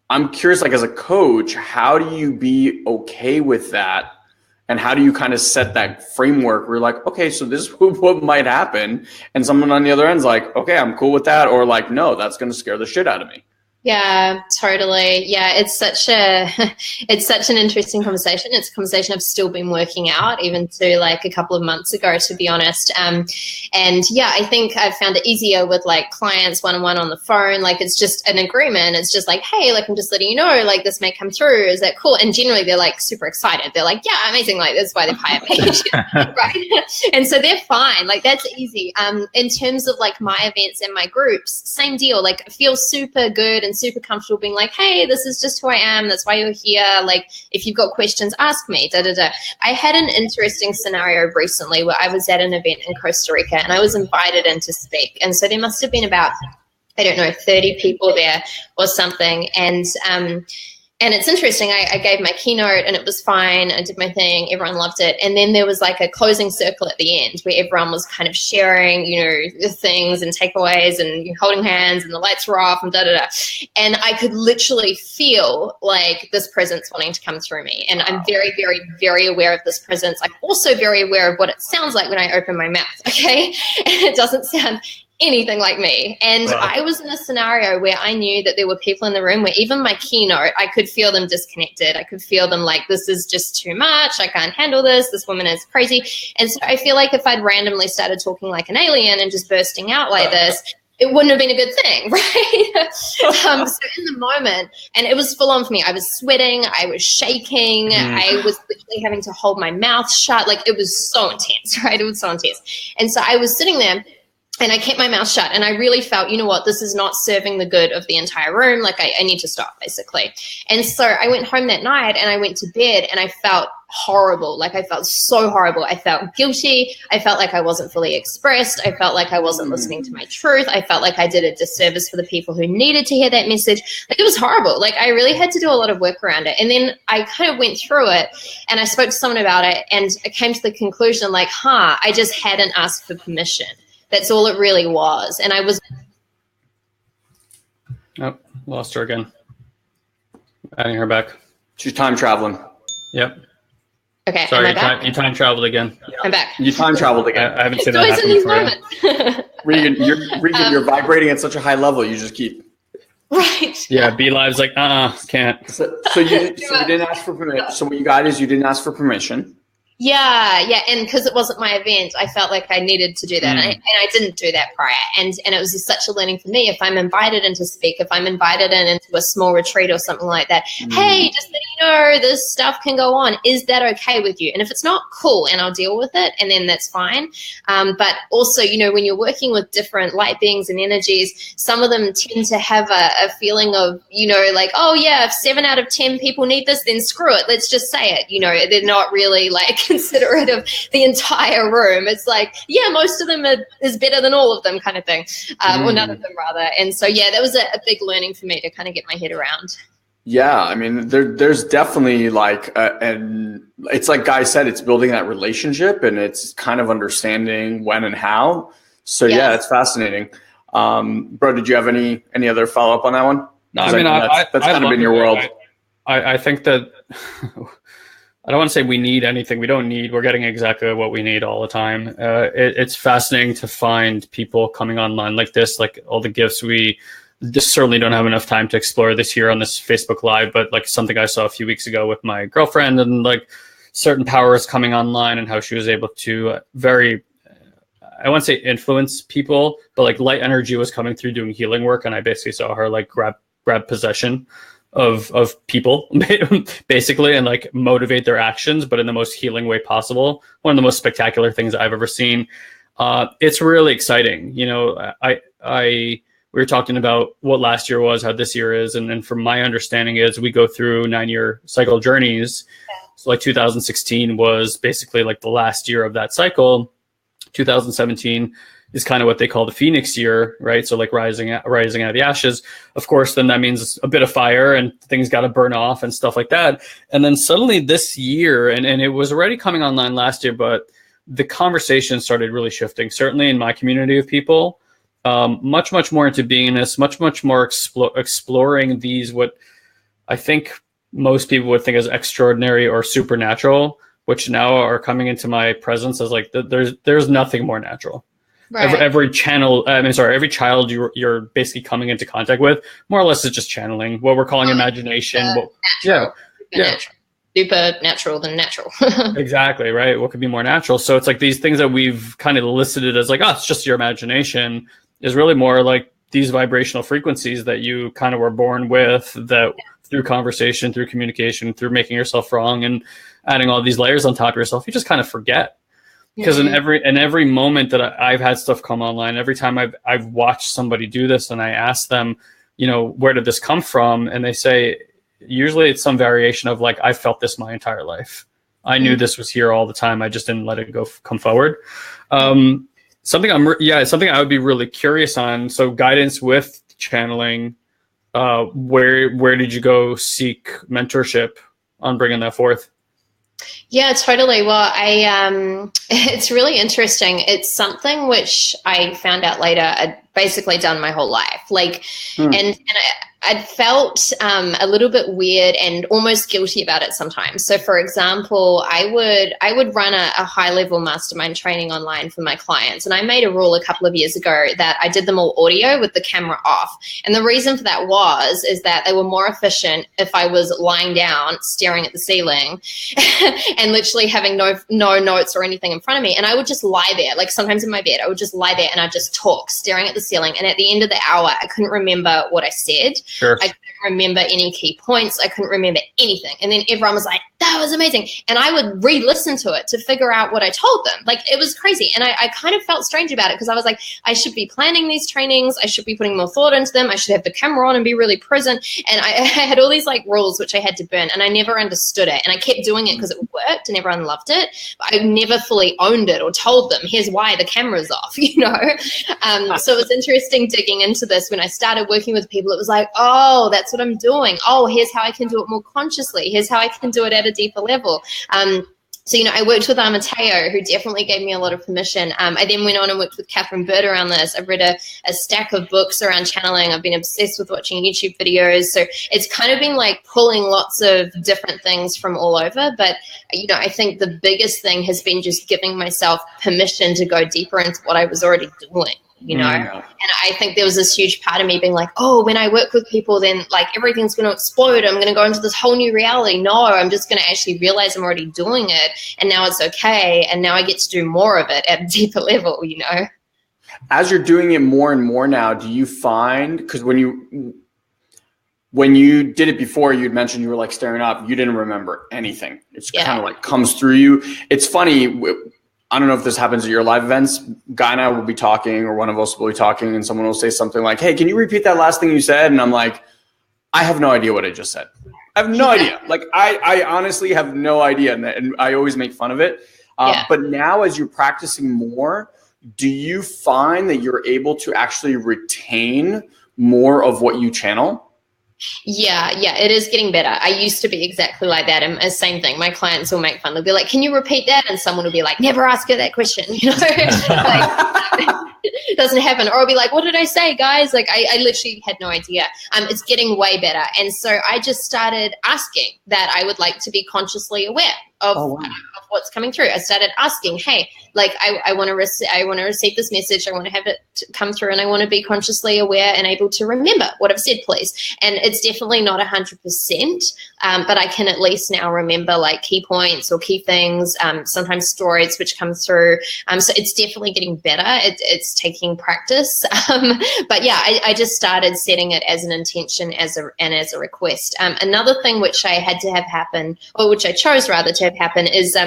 I'm curious, like as a coach, how do you be okay with that? And how do you kind of set that framework where you're like, okay, so this is what might happen. And someone on the other end's like, okay, I'm cool with that. Or like, no, that's going to scare the shit out of me. Yeah, totally. Yeah, it's such an interesting conversation. It's a conversation I've still been working out, even to like a couple of months ago, to be honest. And yeah, I think I've found it easier with like clients one-on-one on the phone. Like it's just an agreement. It's just like, hey, like I'm just letting you know, like this may come through. Is that cool? And generally they're like super excited. They're like, yeah, amazing. Like that's why they've hired me, right? And so they're fine. Like that's easy. In terms of like my events and my groups, same deal. Like I feel super good and super comfortable being like, hey, this is just who I am. That's why you're here. Like, if you've got questions, ask me. I had an interesting scenario recently where I was at an event in Costa Rica and I was invited in to speak. And so there must have been about, 30 people there or something. And it's interesting. I gave my keynote and it was fine. I did my thing. Everyone loved it. And then there was like a closing circle at the end where everyone was kind of sharing, the things and takeaways and holding hands and the lights were off and And I could literally feel like this presence wanting to come through me. And I'm very, very, very aware of this presence. I'm also very aware of what it sounds like when I open my mouth. Okay. And it doesn't sound anything like me. And I was in a scenario where I knew that there were people in the room where even my keynote, I could feel them disconnected. I could feel them like, this is just too much. I can't handle this. This woman is crazy. And so I feel like if I'd randomly started talking like an alien and just bursting out like this, it wouldn't have been a good thing, right? So in the moment, and it was full on for me. I was sweating. I was shaking. I was literally having to hold my mouth shut. Like it was so intense, right? It was so intense. And so I was sitting there and I kept my mouth shut and I really felt, you know what, this is not serving the good of the entire room. Like I need to stop basically. And so I went home that night and I went to bed and I felt horrible. Like I felt so horrible. I felt guilty. I felt like I wasn't fully expressed. I felt like I wasn't listening to my truth. I felt like I did a disservice for the people who needed to hear that message. Like it was horrible. Like I really had to do a lot of work around it. And then I kind of went through it and I spoke to someone about it and I came to the conclusion like, I just hadn't asked for permission. That's all it really was. And I was... Oh, lost her again. Adding her back. She's time traveling. Yep. Okay. Sorry, you time traveled again. Yeah. I'm back. You time traveled again. I haven't seen that happen before. Regan, you're vibrating at such a high level. You just keep... Right. Yeah, B Live's like, can't. So you didn't ask for permission. So what you got is you didn't ask for permission. Yeah. And because it wasn't my event, I felt like I needed to do that. And I didn't do that prior. And it was just such a learning for me. If I'm invited in to speak, if I'm invited into a small retreat or something like that, hey, just letting you know this stuff can go on. Is that okay with you? And if it's not, cool, and I'll deal with it, and then that's fine. But also, when you're working with different light beings and energies, some of them tend to have a feeling of, like, oh yeah, if 7 out of 10 people need this, then screw it. Let's just say it. They're not really like considerate of the entire room. It's like, yeah, most of them is better than all of them kind of thing, or none of them rather. And so, yeah, that was a big learning for me to kind of get my head around. Yeah, I mean, there's definitely like, and it's like Guy said, it's building that relationship and it's kind of understanding when and how. So yeah, it's fascinating. Bro, did you have any other follow up on that one? No, I mean, that's kind of been your world. I think that I don't want to say we need anything. We don't need. We're getting exactly what we need all the time. It's fascinating to find people coming online like this, like all the gifts. We just certainly don't have enough time to explore this here on this Facebook Live, but like something I saw a few weeks ago with my girlfriend and like certain powers coming online and how she was able to I won't say influence people, but like light energy was coming through doing healing work. And I basically saw her like grab grab possession of people basically, and like motivate their actions, but in the most healing way possible. One of the most spectacular things I've ever seen. It's really exciting. You know, we were talking about what last year was, how this year is. And from my understanding is we go through 9-year cycle journeys. So like 2016 was basically like the last year of that cycle. 2017 is kind of what they call the Phoenix year, right? So like rising out of the ashes. Of course, then that means a bit of fire and things got to burn off and stuff like that. And then suddenly this year, and it was already coming online last year, but the conversation started really shifting, certainly in my community of people, much more into beingness, much more exploring these, what I think most people would think as extraordinary or supernatural, which now are coming into my presence as like, there's nothing more natural. Right. Every child you're basically coming into contact with, more or less, is just channeling what we're calling imagination. Super natural than natural. Exactly, right? What could be more natural? So it's like these things that we've kind of elicited as like, oh, it's just your imagination, is really more like these vibrational frequencies that you kind of were born with, that through conversation, through communication, through making yourself wrong and adding all these layers on top of yourself, you just kind of forget. Because in every moment that I've had stuff come online, every time I've watched somebody do this and I ask them, you know, where did this come from? And they say, usually it's some variation of like, I felt this my entire life. I knew this was here all the time. I just didn't let it come forward. Something I would be really curious on. So guidance with channeling, where did you go seek mentorship on bringing that forth? Yeah, totally. Well, it's really interesting. It's something which I found out later I'd basically done my whole life. Like, and I felt a little bit weird and almost guilty about it sometimes. So, for example, I would run a high-level mastermind training online for my clients, and I made a rule a couple of years ago that I did them all audio with the camera off. And the reason for that is that they were more efficient if I was lying down, staring at the ceiling, and literally having no notes or anything in front of me. And I would just lie there, like sometimes in my bed, I would just lie there and I'd just talk, staring at the ceiling. And at the end of the hour, I couldn't remember what I said. Sure. I couldn't remember any key points. I couldn't remember anything. And then everyone was like, that was amazing. And I would re-listen to it to figure out what I told them. Like, it was crazy. And I kind of felt strange about it because I was like, I should be planning these trainings. I should be putting more thought into them. I should have the camera on and be really present. And I had all these like rules which I had to burn, and I never understood it. And I kept doing it because it worked and everyone loved it. But I never fully owned it or told them, here's why the camera's off, you know? So it was interesting digging into this. When I started working with people, it was like, oh, that's what I'm doing. Oh, here's how I can do it more consciously. Here's how I can do it at a deeper level. So, you know, I worked with Mateo, who definitely gave me a lot of permission. I then went on and worked with Catherine Bird around this. I've read a stack of books around channeling. I've been obsessed with watching YouTube videos. So it's kind of been like pulling lots of different things from all over. But, you know, I think the biggest thing has been just giving myself permission to go deeper into what I was already doing. You know, and I think there was this huge part of me being like, oh, when I work with people, then like everything's going to explode. I'm going to go into this whole new reality. No, I'm just going to actually realize I'm already doing it. And now it's okay. And now I get to do more of it at a deeper level, you know. As you're doing it more and more now, do you find, because when you did it before, you'd mentioned you were like staring up, you didn't remember anything. It's kind of like comes through you. It's funny. I don't know if this happens at your live events. Guy and I will be talking, or one of us will be talking, and someone will say something like, hey, can you repeat that last thing you said? And I'm like, I have no idea what I just said. I have no idea. Like, I honestly have no idea. And I always make fun of it. But now as you're practicing more, do you find that you're able to actually retain more of what you channel? Yeah, it is getting better. I used to be exactly like that. And same thing. My clients will make fun. They'll be like, can you repeat that? And someone will be like, never ask her that question. You know, like, it doesn't happen. Or I'll be like, what did I say, guys? Like, I literally had no idea. It's getting way better. And so I just started asking that I would like to be consciously aware of what's coming through. I started asking, hey, like I want to receive this message. I want to have it come through, and I want to be consciously aware and able to remember what I've said, please. And it's definitely not 100%, but I can at least now remember like key points or key things, sometimes stories which come through. So it's definitely getting better. It's taking practice. But yeah, I just started setting it as an intention as a request. Another thing which I had to have happen, or which I chose rather to have happen, is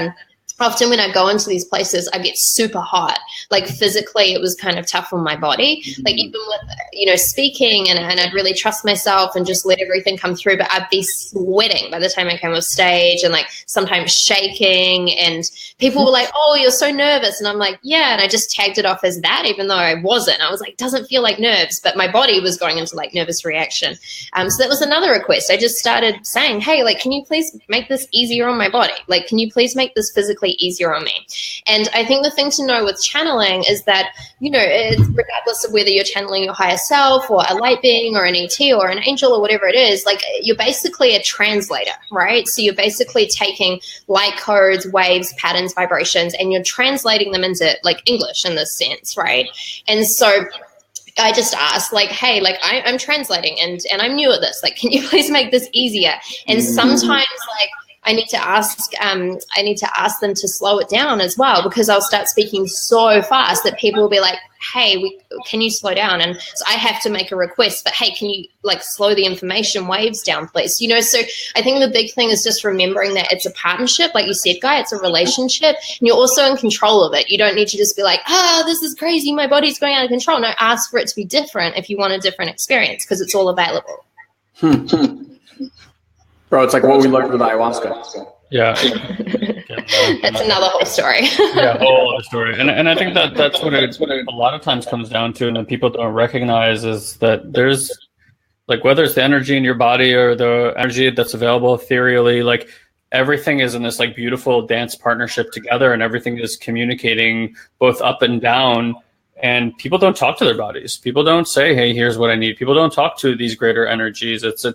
often when I go into these places, I get super hot. Like physically, it was kind of tough on my body. Like even with, speaking and I'd really trust myself and just let everything come through, but I'd be sweating by the time I came off stage and like sometimes shaking, and people were like, oh, you're so nervous. And I'm like, yeah. And I just tagged it off as that, even though I wasn't. I was like, doesn't feel like nerves, but my body was going into like nervous reaction. So that was another request. I just started saying, hey, like, can you please make this easier on my body? Like, can you please make this physically easier on me? And I think the thing to know with channeling is that, it's regardless of whether you're channeling your higher self or a light being or an ET or an angel or whatever it is, like you're basically a translator, right? So you're basically taking light codes, waves, patterns, vibrations, and you're translating them into like English in this sense, right? And so I just asked, like, hey, like I'm translating and I'm new at this. Like, can you please make this easier? And sometimes like I need to ask them to slow it down as well, because I'll start speaking so fast that people will be like, hey, can you slow down? And so I have to make a request, but hey, can you like slow the information waves down, please? So I think the big thing is just remembering that it's a partnership. Like you said, Guy, it's a relationship, and you're also in control of it. You don't need to just be like, this is crazy, my body's going out of control. No, ask for it to be different if you want a different experience, because it's all available. Bro, it's like what we learned with ayahuasca. Yeah. That's another whole story. Yeah, whole other story. And I think that's what it a lot of times comes down to, and that people don't recognize, is that there's like, whether it's the energy in your body or the energy that's available ethereally, like everything is in this like beautiful dance partnership together, and everything is communicating both up and down. And people don't talk to their bodies. People don't say, hey, here's what I need. People don't talk to these greater energies. It's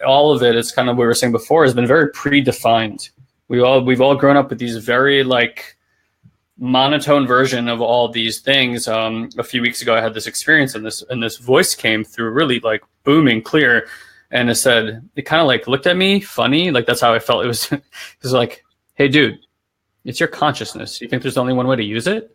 all of it. It's kind of what we were saying before, has been very predefined. We've all grown up with these very like monotone version of all these things. A few weeks ago, I had this experience, and this voice came through really like booming clear, and it kind of like looked at me funny. Like that's how I felt. It was like, hey, dude, it's your consciousness. You think there's only one way to use it?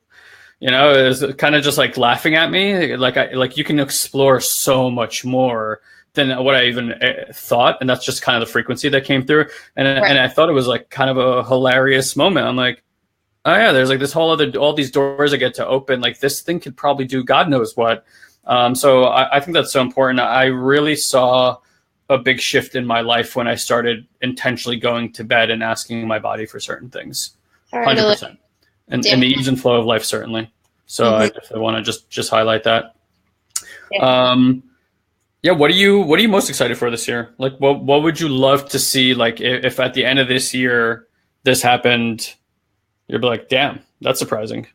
It was kind of just like laughing at me. Like you can explore so much more than what I even thought. And that's just kind of the frequency that came through. And I thought it was like kind of a hilarious moment. I'm like, oh yeah, there's like this all these doors I get to open. Like this thing could probably do God knows what. So I think that's so important. I really saw a big shift in my life when I started intentionally going to bed and asking my body for certain things. 100%. And the ease and flow of life, certainly. So I definitely want to just highlight that. Yeah. What are you most excited for this year? Like, what would you love to see? Like, if at the end of this year this happened, you'd be like, damn, that's surprising.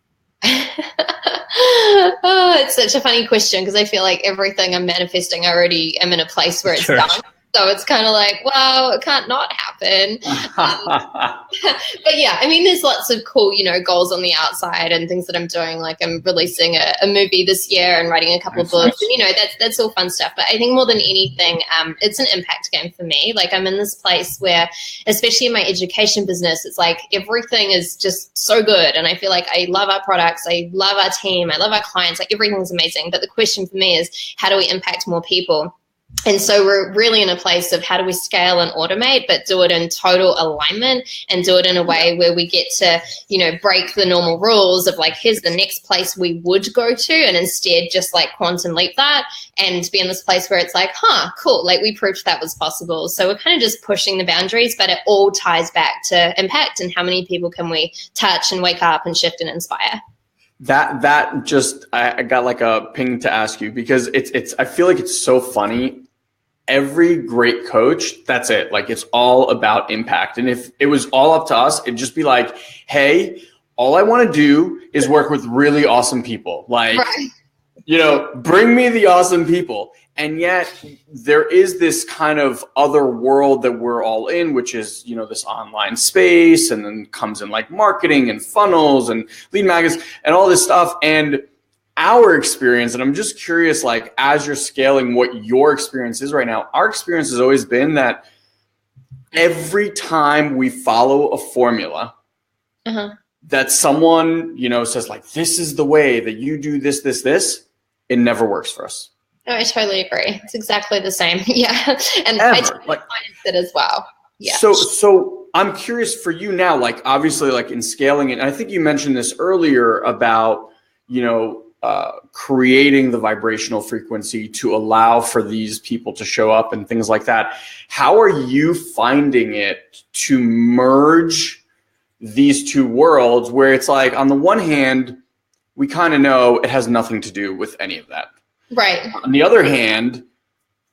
Oh, it's such a funny question, because I feel like everything I'm manifesting, I already am in a place where it's done. So it's kind of like, well, it can't not happen. But yeah, I mean, there's lots of cool, goals on the outside and things that I'm doing. Like I'm releasing a movie this year and writing a couple of books. And, that's all fun stuff. But I think more than anything, it's an impact game for me. Like I'm in this place where, especially in my education business, it's like everything is just so good. And I feel like I love our products. I love our team. I love our clients. Like everything's amazing. But the question for me is, how do we impact more people? And so we're really in a place of how do we scale and automate, but do it in total alignment and do it in a way where we get to, break the normal rules of like, here's the next place we would go to, and instead just like quantum leap that and be in this place where it's like, cool. Like we proved that was possible. So we're kind of just pushing the boundaries, but it all ties back to impact and how many people can we touch and wake up and shift and inspire. That just, I got like a ping to ask you, because it's I feel like it's so funny. Every great coach, that's it. Like it's all about impact. And if it was all up to us, it'd just be like, hey, all I want to do is work with really awesome people. Like You know, bring me the awesome people. And yet there is this kind of other world that we're all in, which is, you know, this online space, and then comes in like marketing and funnels and lead magnets and all this stuff. And our experience, and I'm just curious, like, as you're scaling, what your experience is right now. Our experience has always been that every time we follow a formula, that someone, you know, says like, this is the way that you do this, it never works for us. No, I totally agree. It's exactly the same. Yeah. And Ever. I totally find it as well. Yeah. So I'm curious for you now, like, obviously, like, in scaling it, and I think you mentioned this earlier about, you know, creating the vibrational frequency to allow for these people to show up and things like that. How are you finding it to merge these two worlds, where it's like, on the one hand, we kind of know it has nothing to do with any of that. Right. On the other hand,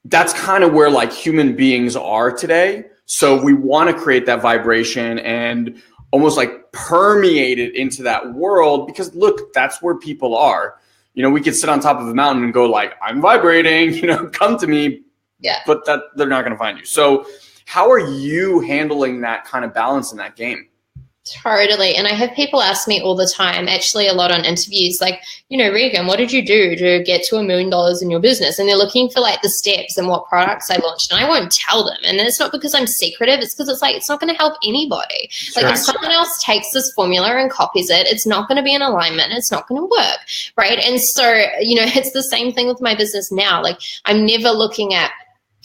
that's kind of where like human beings are today. So we want to create that vibration and almost like permeate it into that world, because look, that's where people are. You know, we could sit on top of a mountain and go like, I'm vibrating, you know, come to me. Yeah. But that they're not going to find you. So how are you handling that kind of balance in that game? Totally. And I have people ask me all the time, actually a lot on interviews, like, you know, Regan, what did you do to get to $1 million in your business? And they're looking for like the steps and what products I launched. And I won't tell them. And it's not because I'm secretive. It's because it's like, it's not going to help anybody. Like if someone else takes this formula and copies it, it's not going to be in alignment. It's not going to work. Right. And so, you know, it's the same thing with my business now. Like I'm never looking at,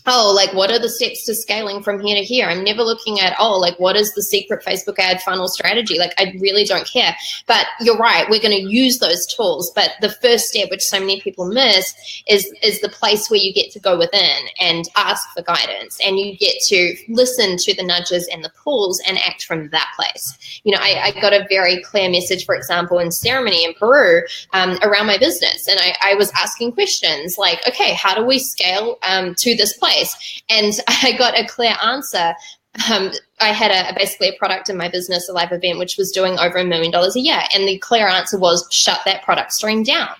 oh, like what are the steps to scaling from here to here? I'm never looking at, oh, like what is the secret Facebook ad funnel strategy? Like I really don't care. But you're right, we're going to use those tools. But the first step, which so many people miss, is the place where you get to go within and ask for guidance, and you get to listen to the nudges and the pulls and act from that place. You know, I got a very clear message, for example, in ceremony in Peru around my business. And I was asking questions like, okay, how do we scale to this place? And I got a clear answer. I had basically a product in my business, a live event, which was doing over $1 million a year. And the clear answer was shut that product stream down.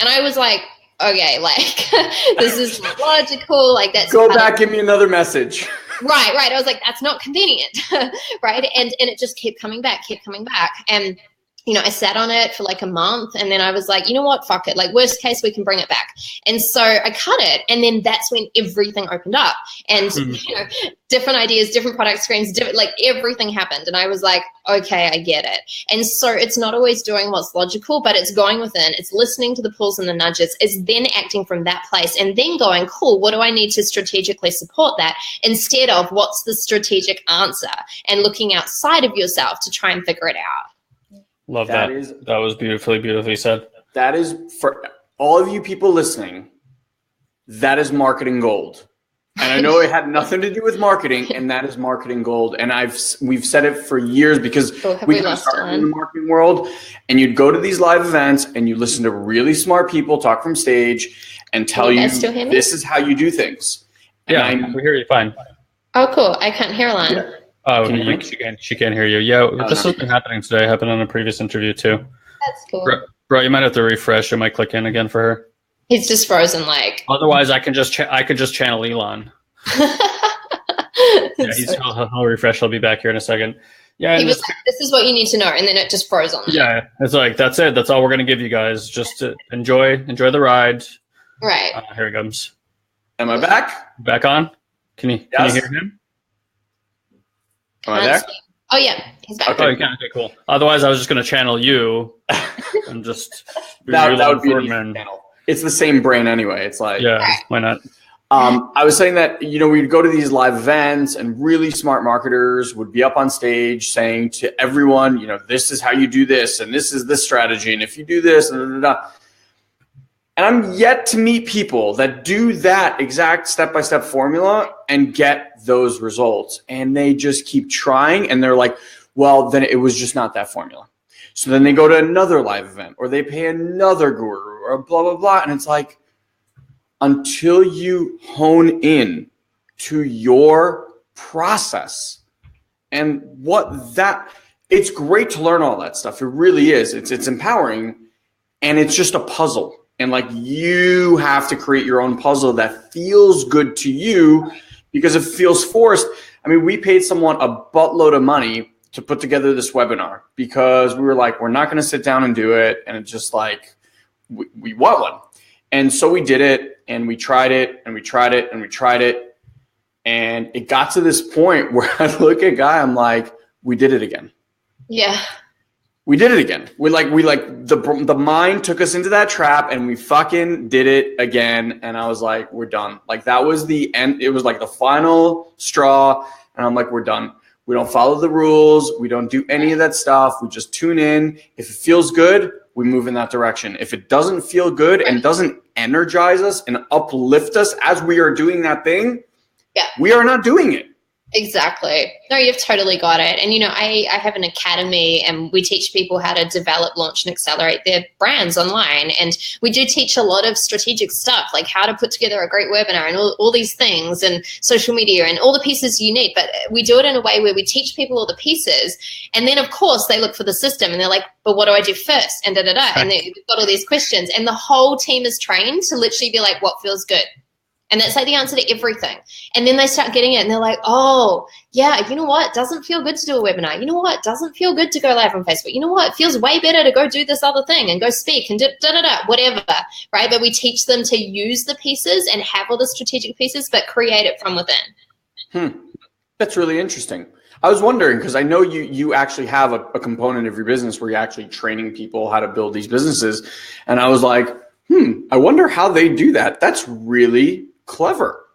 And I was like, okay, like this is not logical. Like that's go back, give me another message. Right. I was like, that's not convenient. Right. And it just kept coming back. And you know, I sat on it for like a month, and then I was like, you know what, fuck it. Like worst case, we can bring it back. And so I cut it, and then that's when everything opened up, and you know, different ideas, different product screens, different, like everything happened. And I was like, okay, I get it. And so it's not always doing what's logical, but it's going within, it's listening to the pulls and the nudges, it's then acting from that place, and then going, cool, what do I need to strategically support that, instead of what's the strategic answer, and looking outside of yourself to try and figure it out. Love that. That was beautifully said. That is, for all of you people listening, that is marketing gold. And I know it had nothing to do with marketing, and that is marketing gold. And we've said it for years, because we started in the marketing world, and you'd go to these live events and you listen to really smart people talk from stage and tell you this is how you do things. And we hear you fine. Oh, cool. I can't hear Ilan. Yeah. Oh, she can't hear you. Yeah, this has been happening today. It happened on a previous interview too. That's cool. Bro, you might have to refresh. It might click in again for her. He's just frozen. Like. Otherwise, I can just channel Ilan. He'll refresh. He'll be back here in a second. Yeah, he was like, "This is what you need to know," and then it just froze on. Yeah, it's like that's it. That's all we're gonna give you guys. Just to enjoy the ride. Right. Here he comes. Am I back? Back on? Can you hear him? Am I there? Oh yeah, he's back. Okay, cool. Otherwise, I was just going to channel you and just that would be Ferdman. It's the same brain anyway. It's like, yeah, why not? I was saying that, you know, we'd go to these live events, and really smart marketers would be up on stage saying to everyone, you know, this is how you do this, and this is this strategy, and if you do this, and I'm yet to meet people that do that exact step-by-step formula and get those results. And they just keep trying, and they're like, well, then it was just not that formula. So then they go to another live event, or they pay another guru, or blah, blah, blah. And it's like, until you hone in to your process and it's great to learn all that stuff. It really is. It's empowering, and it's just a puzzle. And like, you have to create your own puzzle that feels good to you, because if it feels forced, I mean, we paid someone a buttload of money to put together this webinar because we were like, we're not going to sit down and do it. And it's just like, we want one. And so we did it, and we tried it, and we tried it, and we tried it. And it got to this point where I look at Guy, I'm like, we did it again. Yeah. We did it again. The mind took us into that trap, and we fucking did it again. And I was like, we're done. Like, that was the end. It was like the final straw. And I'm like, we're done. We don't follow the rules. We don't do any of that stuff. We just tune in. If it feels good, we move in that direction. If it doesn't feel good and doesn't energize us and uplift us as we are doing that thing, we are not doing it. Exactly. No, you've totally got it. And, you know, I have an academy, and we teach people how to develop, launch, and accelerate their brands online. And we do teach a lot of strategic stuff, like how to put together a great webinar and all these things, and social media and all the pieces you need. But we do it in a way where we teach people all the pieces. And then, of course, they look for the system, and they're like, but what do I do first? And da-da-da. And they've got all these questions. And the whole team is trained to literally be like, what feels good? And that's like the answer to everything. And then they start getting it, and they're like, oh, yeah, you know what? It doesn't feel good to do a webinar. You know what? It doesn't feel good to go live on Facebook. You know what? It feels way better to go do this other thing and go speak and whatever, right? But we teach them to use the pieces and have all the strategic pieces, but create it from within. That's really interesting. I was wondering, because I know you actually have a component of your business where you're actually training people how to build these businesses. And I was like, I wonder how they do that. That's really clever.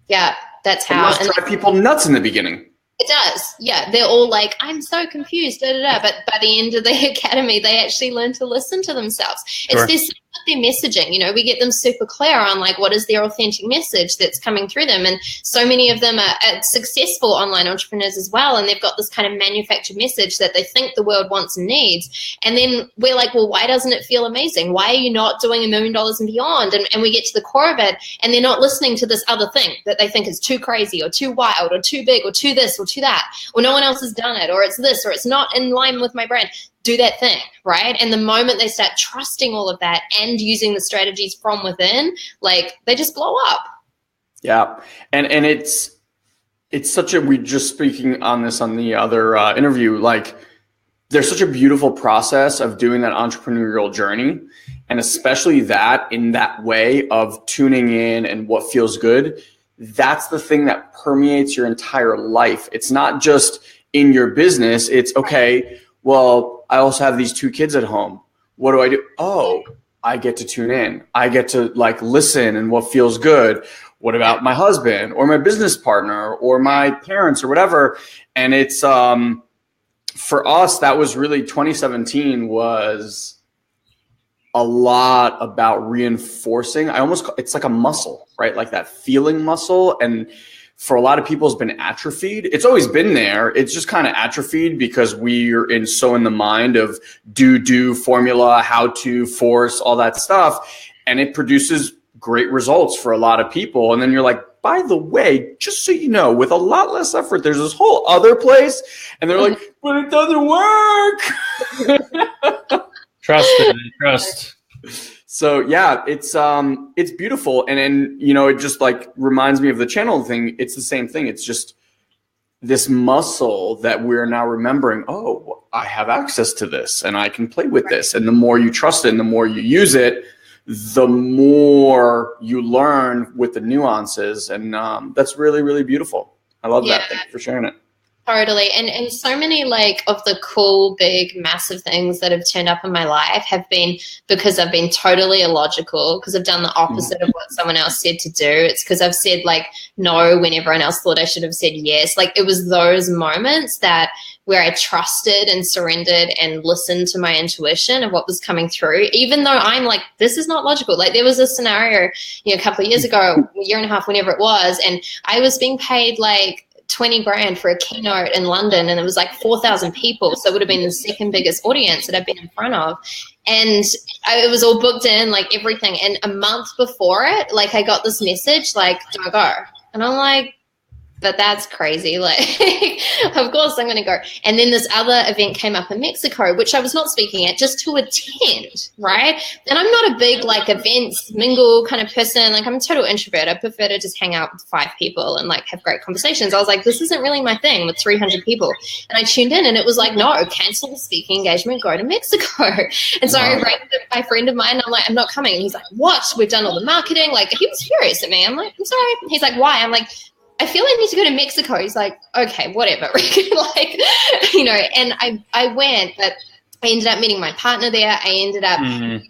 Yeah, that's how. It must drive people nuts in the beginning. It does. Yeah, they're all like, I'm so confused, But by the end of the academy, they actually learn to listen to themselves. Sure. It's this their messaging. You know, we get them super clear on like what is their authentic message that's coming through them. And so many of them are successful online entrepreneurs as well. And they've got this kind of manufactured message that they think the world wants and needs. And then we're like, well, why doesn't it feel amazing? Why are you not doing $1 million and beyond? And we get to the core of it, and they're not listening to this other thing that they think is too crazy or too wild or too big or too this or too that, or no one else has done it, or it's this, or it's not in line with my brand. Do that thing, right? And the moment they start trusting all of that and using the strategies from within, like they just blow up. Yeah. And it's such a, we just speaking on this on the other interview, like there's such a beautiful process of doing that entrepreneurial journey. And especially that in that way of tuning in and what feels good, that's the thing that permeates your entire life. It's not just in your business. It's okay, well, I also have these 2 kids at home. What do I do? Oh, I get to tune in. I get to like listen and what feels good. What about my husband or my business partner or my parents or whatever? And it's, for us, that was really 2017 was a lot about reinforcing. It's like a muscle, right? Like that feeling muscle. And for a lot of people, it's been atrophied. It's always been there. It's just kind of atrophied because we're in the mind of do formula, how to force, all that stuff. And it produces great results for a lot of people. And then you're like, by the way, just so you know, with a lot less effort, there's this whole other place. And they're like, but it doesn't work. Trust. So yeah, it's beautiful. And you know, it just like reminds me of the channel thing. It's the same thing. It's just this muscle that we're now remembering, oh, I have access to this and I can play with this. And the more you trust it and the more you use it, the more you learn with the nuances. And that's really, really beautiful. I love that. Thank you for sharing it. Totally. And so many like of the cool, big, massive things that have turned up in my life have been because I've been totally illogical, because I've done the opposite of what someone else said to do. It's because I've said like no when everyone else thought I should have said yes. Like it was those moments that where I trusted and surrendered and listened to my intuition of what was coming through, even though I'm like, this is not logical. Like there was a scenario, a couple of years ago, a year and a half, whenever it was, and I was being paid like $20,000 for a keynote in London, and it was like 4,000 people. So it would have been the second biggest audience that I've been in front of. And it was all booked in, like everything. And a month before it, like I got this message, like, don't go. And I'm like, but that's crazy. Like, of course I'm going to go. And then this other event came up in Mexico, which I was not speaking at, just to attend, right? And I'm not a big like events mingle kind of person. Like, I'm a total introvert. I prefer to just hang out with 5 people and like have great conversations. I was like, this isn't really my thing with 300 people. And I tuned in and it was like, no, cancel the speaking engagement, go to Mexico. And so I rang my friend of mine. I'm like, I'm not coming. And he's like, what? We've done all the marketing. Like, he was furious at me. I'm like, I'm sorry. He's like, why? I'm like, I feel I need to go to Mexico. He's like, okay, whatever. Like, you know, and I went, but I ended up meeting my partner there. I ended up meeting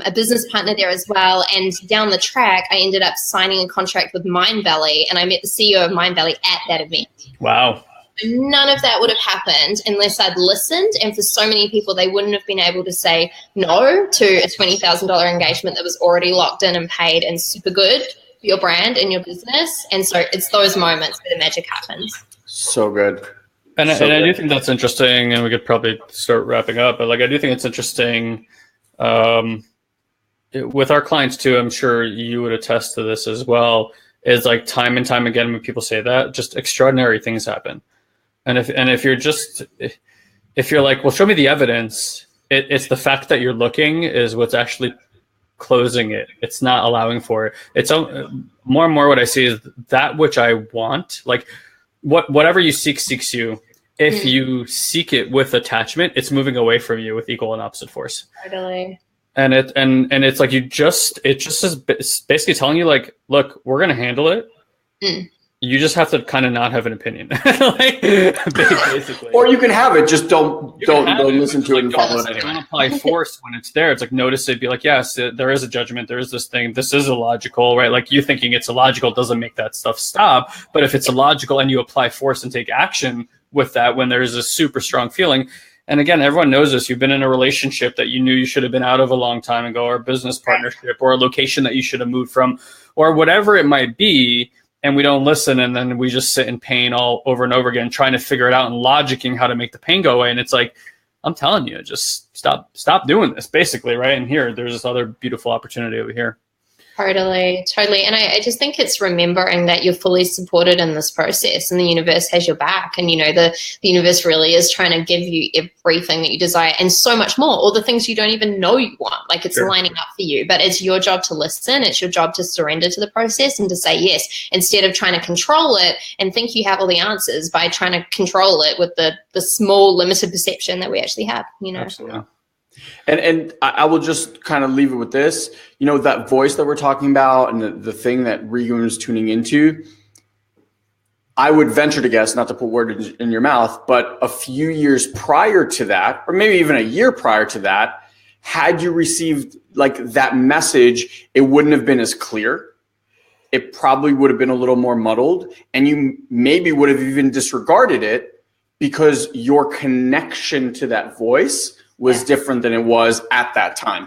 a business partner there as well. And down the track, I ended up signing a contract with Mindvalley, and I met the CEO of Mindvalley at that event. Wow. None of that would have happened unless I'd listened. And for so many people, they wouldn't have been able to say no to a $20,000 engagement that was already locked in and paid and super good for your brand and your business. And so it's those moments where the magic happens. So good. And I do think that's interesting, and we could probably start wrapping up, but like, I do think it's interesting with our clients too. I'm sure you would attest to this as well, is like time and time again, when people say that, just extraordinary things happen. And if you're like, well, show me the evidence, it's the fact that you're looking is what's actually closing it. It's not allowing for it. It's more and more what I see is that which I want, like whatever you seek seeks you. If you seek it with attachment, it's moving away from you with equal and opposite force. Totally. And it's like it just is basically telling you like, look, we're gonna handle it. You just have to kind of not have an opinion, like, basically. Or you can have it, just don't listen to it and follow it anyway. Don't apply force when it's there. It's like, notice it, be like, yes, there is a judgment, there is this thing, this is illogical, right? Like, you thinking it's illogical doesn't make that stuff stop. But if it's illogical and you apply force and take action with that when there's a super strong feeling, and again, everyone knows this, you've been in a relationship that you knew you should have been out of a long time ago, or a business partnership, or a location that you should have moved from, or whatever it might be, and we don't listen, and then we just sit in pain all over and over again, trying to figure it out and logicking how to make the pain go away. And it's like, I'm telling you, just stop doing this, basically, right? And there's this other beautiful opportunity over here. Totally. And I just think it's remembering that you're fully supported in this process, and the universe has your back. And, you know, the universe really is trying to give you everything that you desire and so much more, all the things you don't even know you want. Like, it's lining up for you, but it's your job to listen. It's your job to surrender to the process and to say yes, instead of trying to control it and think you have all the answers by trying to control it with the small limited perception that we actually have, you know? Absolutely. And I will just kind of leave it with this, you know, that voice that we're talking about and the thing that Regan was tuning into, I would venture to guess, not to put words in your mouth, but a few years prior to that, or maybe even a year prior to that, had you received like that message, it wouldn't have been as clear. It probably would have been a little more muddled, and you maybe would have even disregarded it because your connection to that voice was different than it was at that time.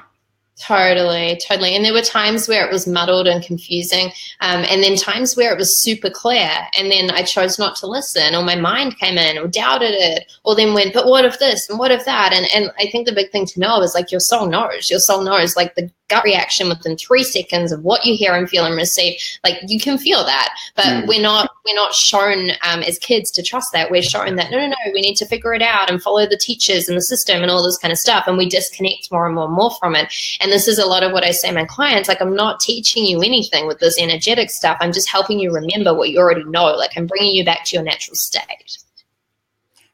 Totally. And there were times where it was muddled and confusing, and then times where it was super clear, and then I chose not to listen, or my mind came in or doubted it, or then went, but what if this and what if that? And I think the big thing to know is like your soul knows like the gut reaction within 3 seconds of what you hear and feel and receive. Like, you can feel that, but we're not shown as kids to trust that. We're shown that no, we need to figure it out and follow the teachers and the system and all this kind of stuff, and we disconnect more and more from it. And this is a lot of what I say to my clients, like, I'm not teaching you anything with this energetic stuff. I'm just helping you remember what you already know. Like, I'm bringing you back to your natural state.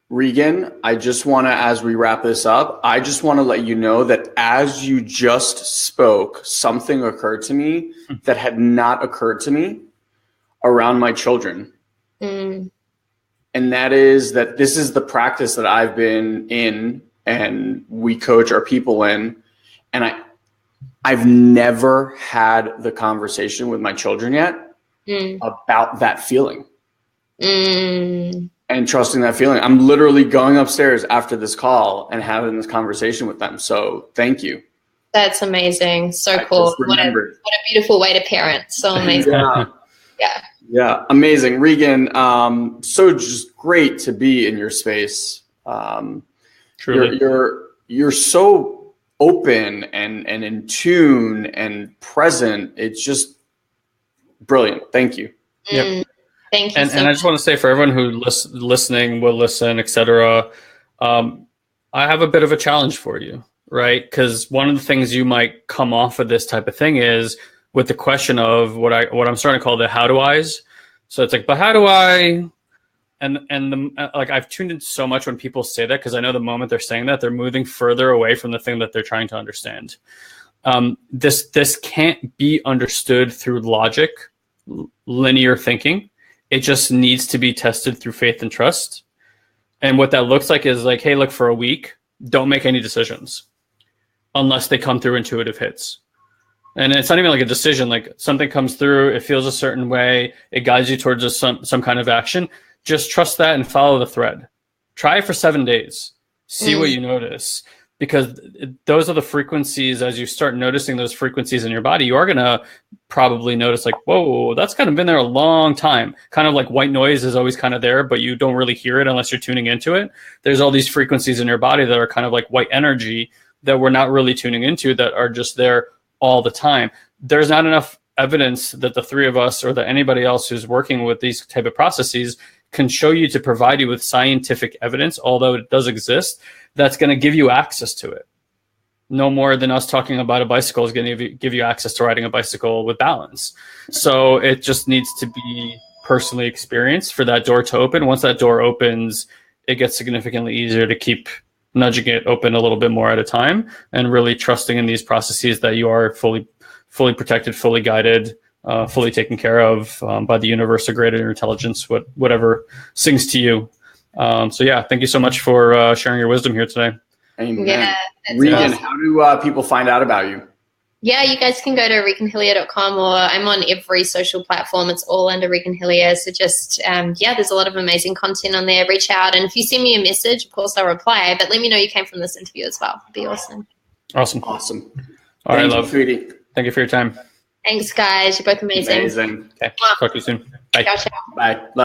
Regan, I just want to, as we wrap this up, I just want to let you know that as you just spoke, something occurred to me that had not occurred to me around my children. And that is that this is the practice that I've been in and we coach our people in. And I've never had the conversation with my children yet about that feeling. And trusting that feeling. I'm literally going upstairs after this call and having this conversation with them. So thank you. That's amazing. So cool. What a beautiful way to parent. So amazing. Yeah. Amazing. Regan, so just great to be in your space. Truly. You're so open and in tune and present. It's just brilliant. Thank you. Yep. Thank you. And I just want to say for everyone who listening, will listen, etc. I have a bit of a challenge for you, right? Because one of the things you might come off of this type of thing is with the question of what I'm starting to call the how do I's. So it's like, but how do I? Like I've tuned in so much when people say that, because I know the moment they're saying that, they're moving further away from the thing that they're trying to understand. This can't be understood through logic, linear thinking. It just needs to be tested through faith and trust. And what that looks like is like, hey, look, for a week, don't make any decisions unless they come through intuitive hits. And it's not even like a decision, like something comes through, it feels a certain way, it guides you towards some kind of action. Just trust that and follow the thread. Try it for 7 days. See what you notice. Because those are the frequencies. As you start noticing those frequencies in your body, you are going to probably notice like, whoa, that's kind of been there a long time. Kind of like white noise is always kind of there, but you don't really hear it unless you're tuning into it. There's all these frequencies in your body that are kind of like white energy that we're not really tuning into, that are just there all the time. There's not enough evidence that the three of us or that anybody else who's working with these type of processes can show you to provide you with scientific evidence, although it does exist, that's going to give you access to it. No more than us talking about a bicycle is going to give you access to riding a bicycle with balance. So it just needs to be personally experienced for that door to open. Once that door opens, it gets significantly easier to keep nudging it open a little bit more at a time, and really trusting in these processes that you are fully protected, fully guided, fully taken care of by the universe or greater intelligence, whatever sings to you. So yeah, thank you so much for sharing your wisdom here today. Amen. Yeah, Regan, awesome. how do people find out about you? Yeah, you guys can go to reganhillyer.com, or I'm on every social platform. It's all under Regan Hillyer. So just, there's a lot of amazing content on there. Reach out. And if you send me a message, of course, I'll reply. But let me know you came from this interview as well. It'd be awesome. Awesome. All right, love. Sweetie. Thank you for your time. Thanks, guys. You're both amazing. Amazing. Okay. Talk to you soon. Bye. Ciao, ciao. Bye. Love.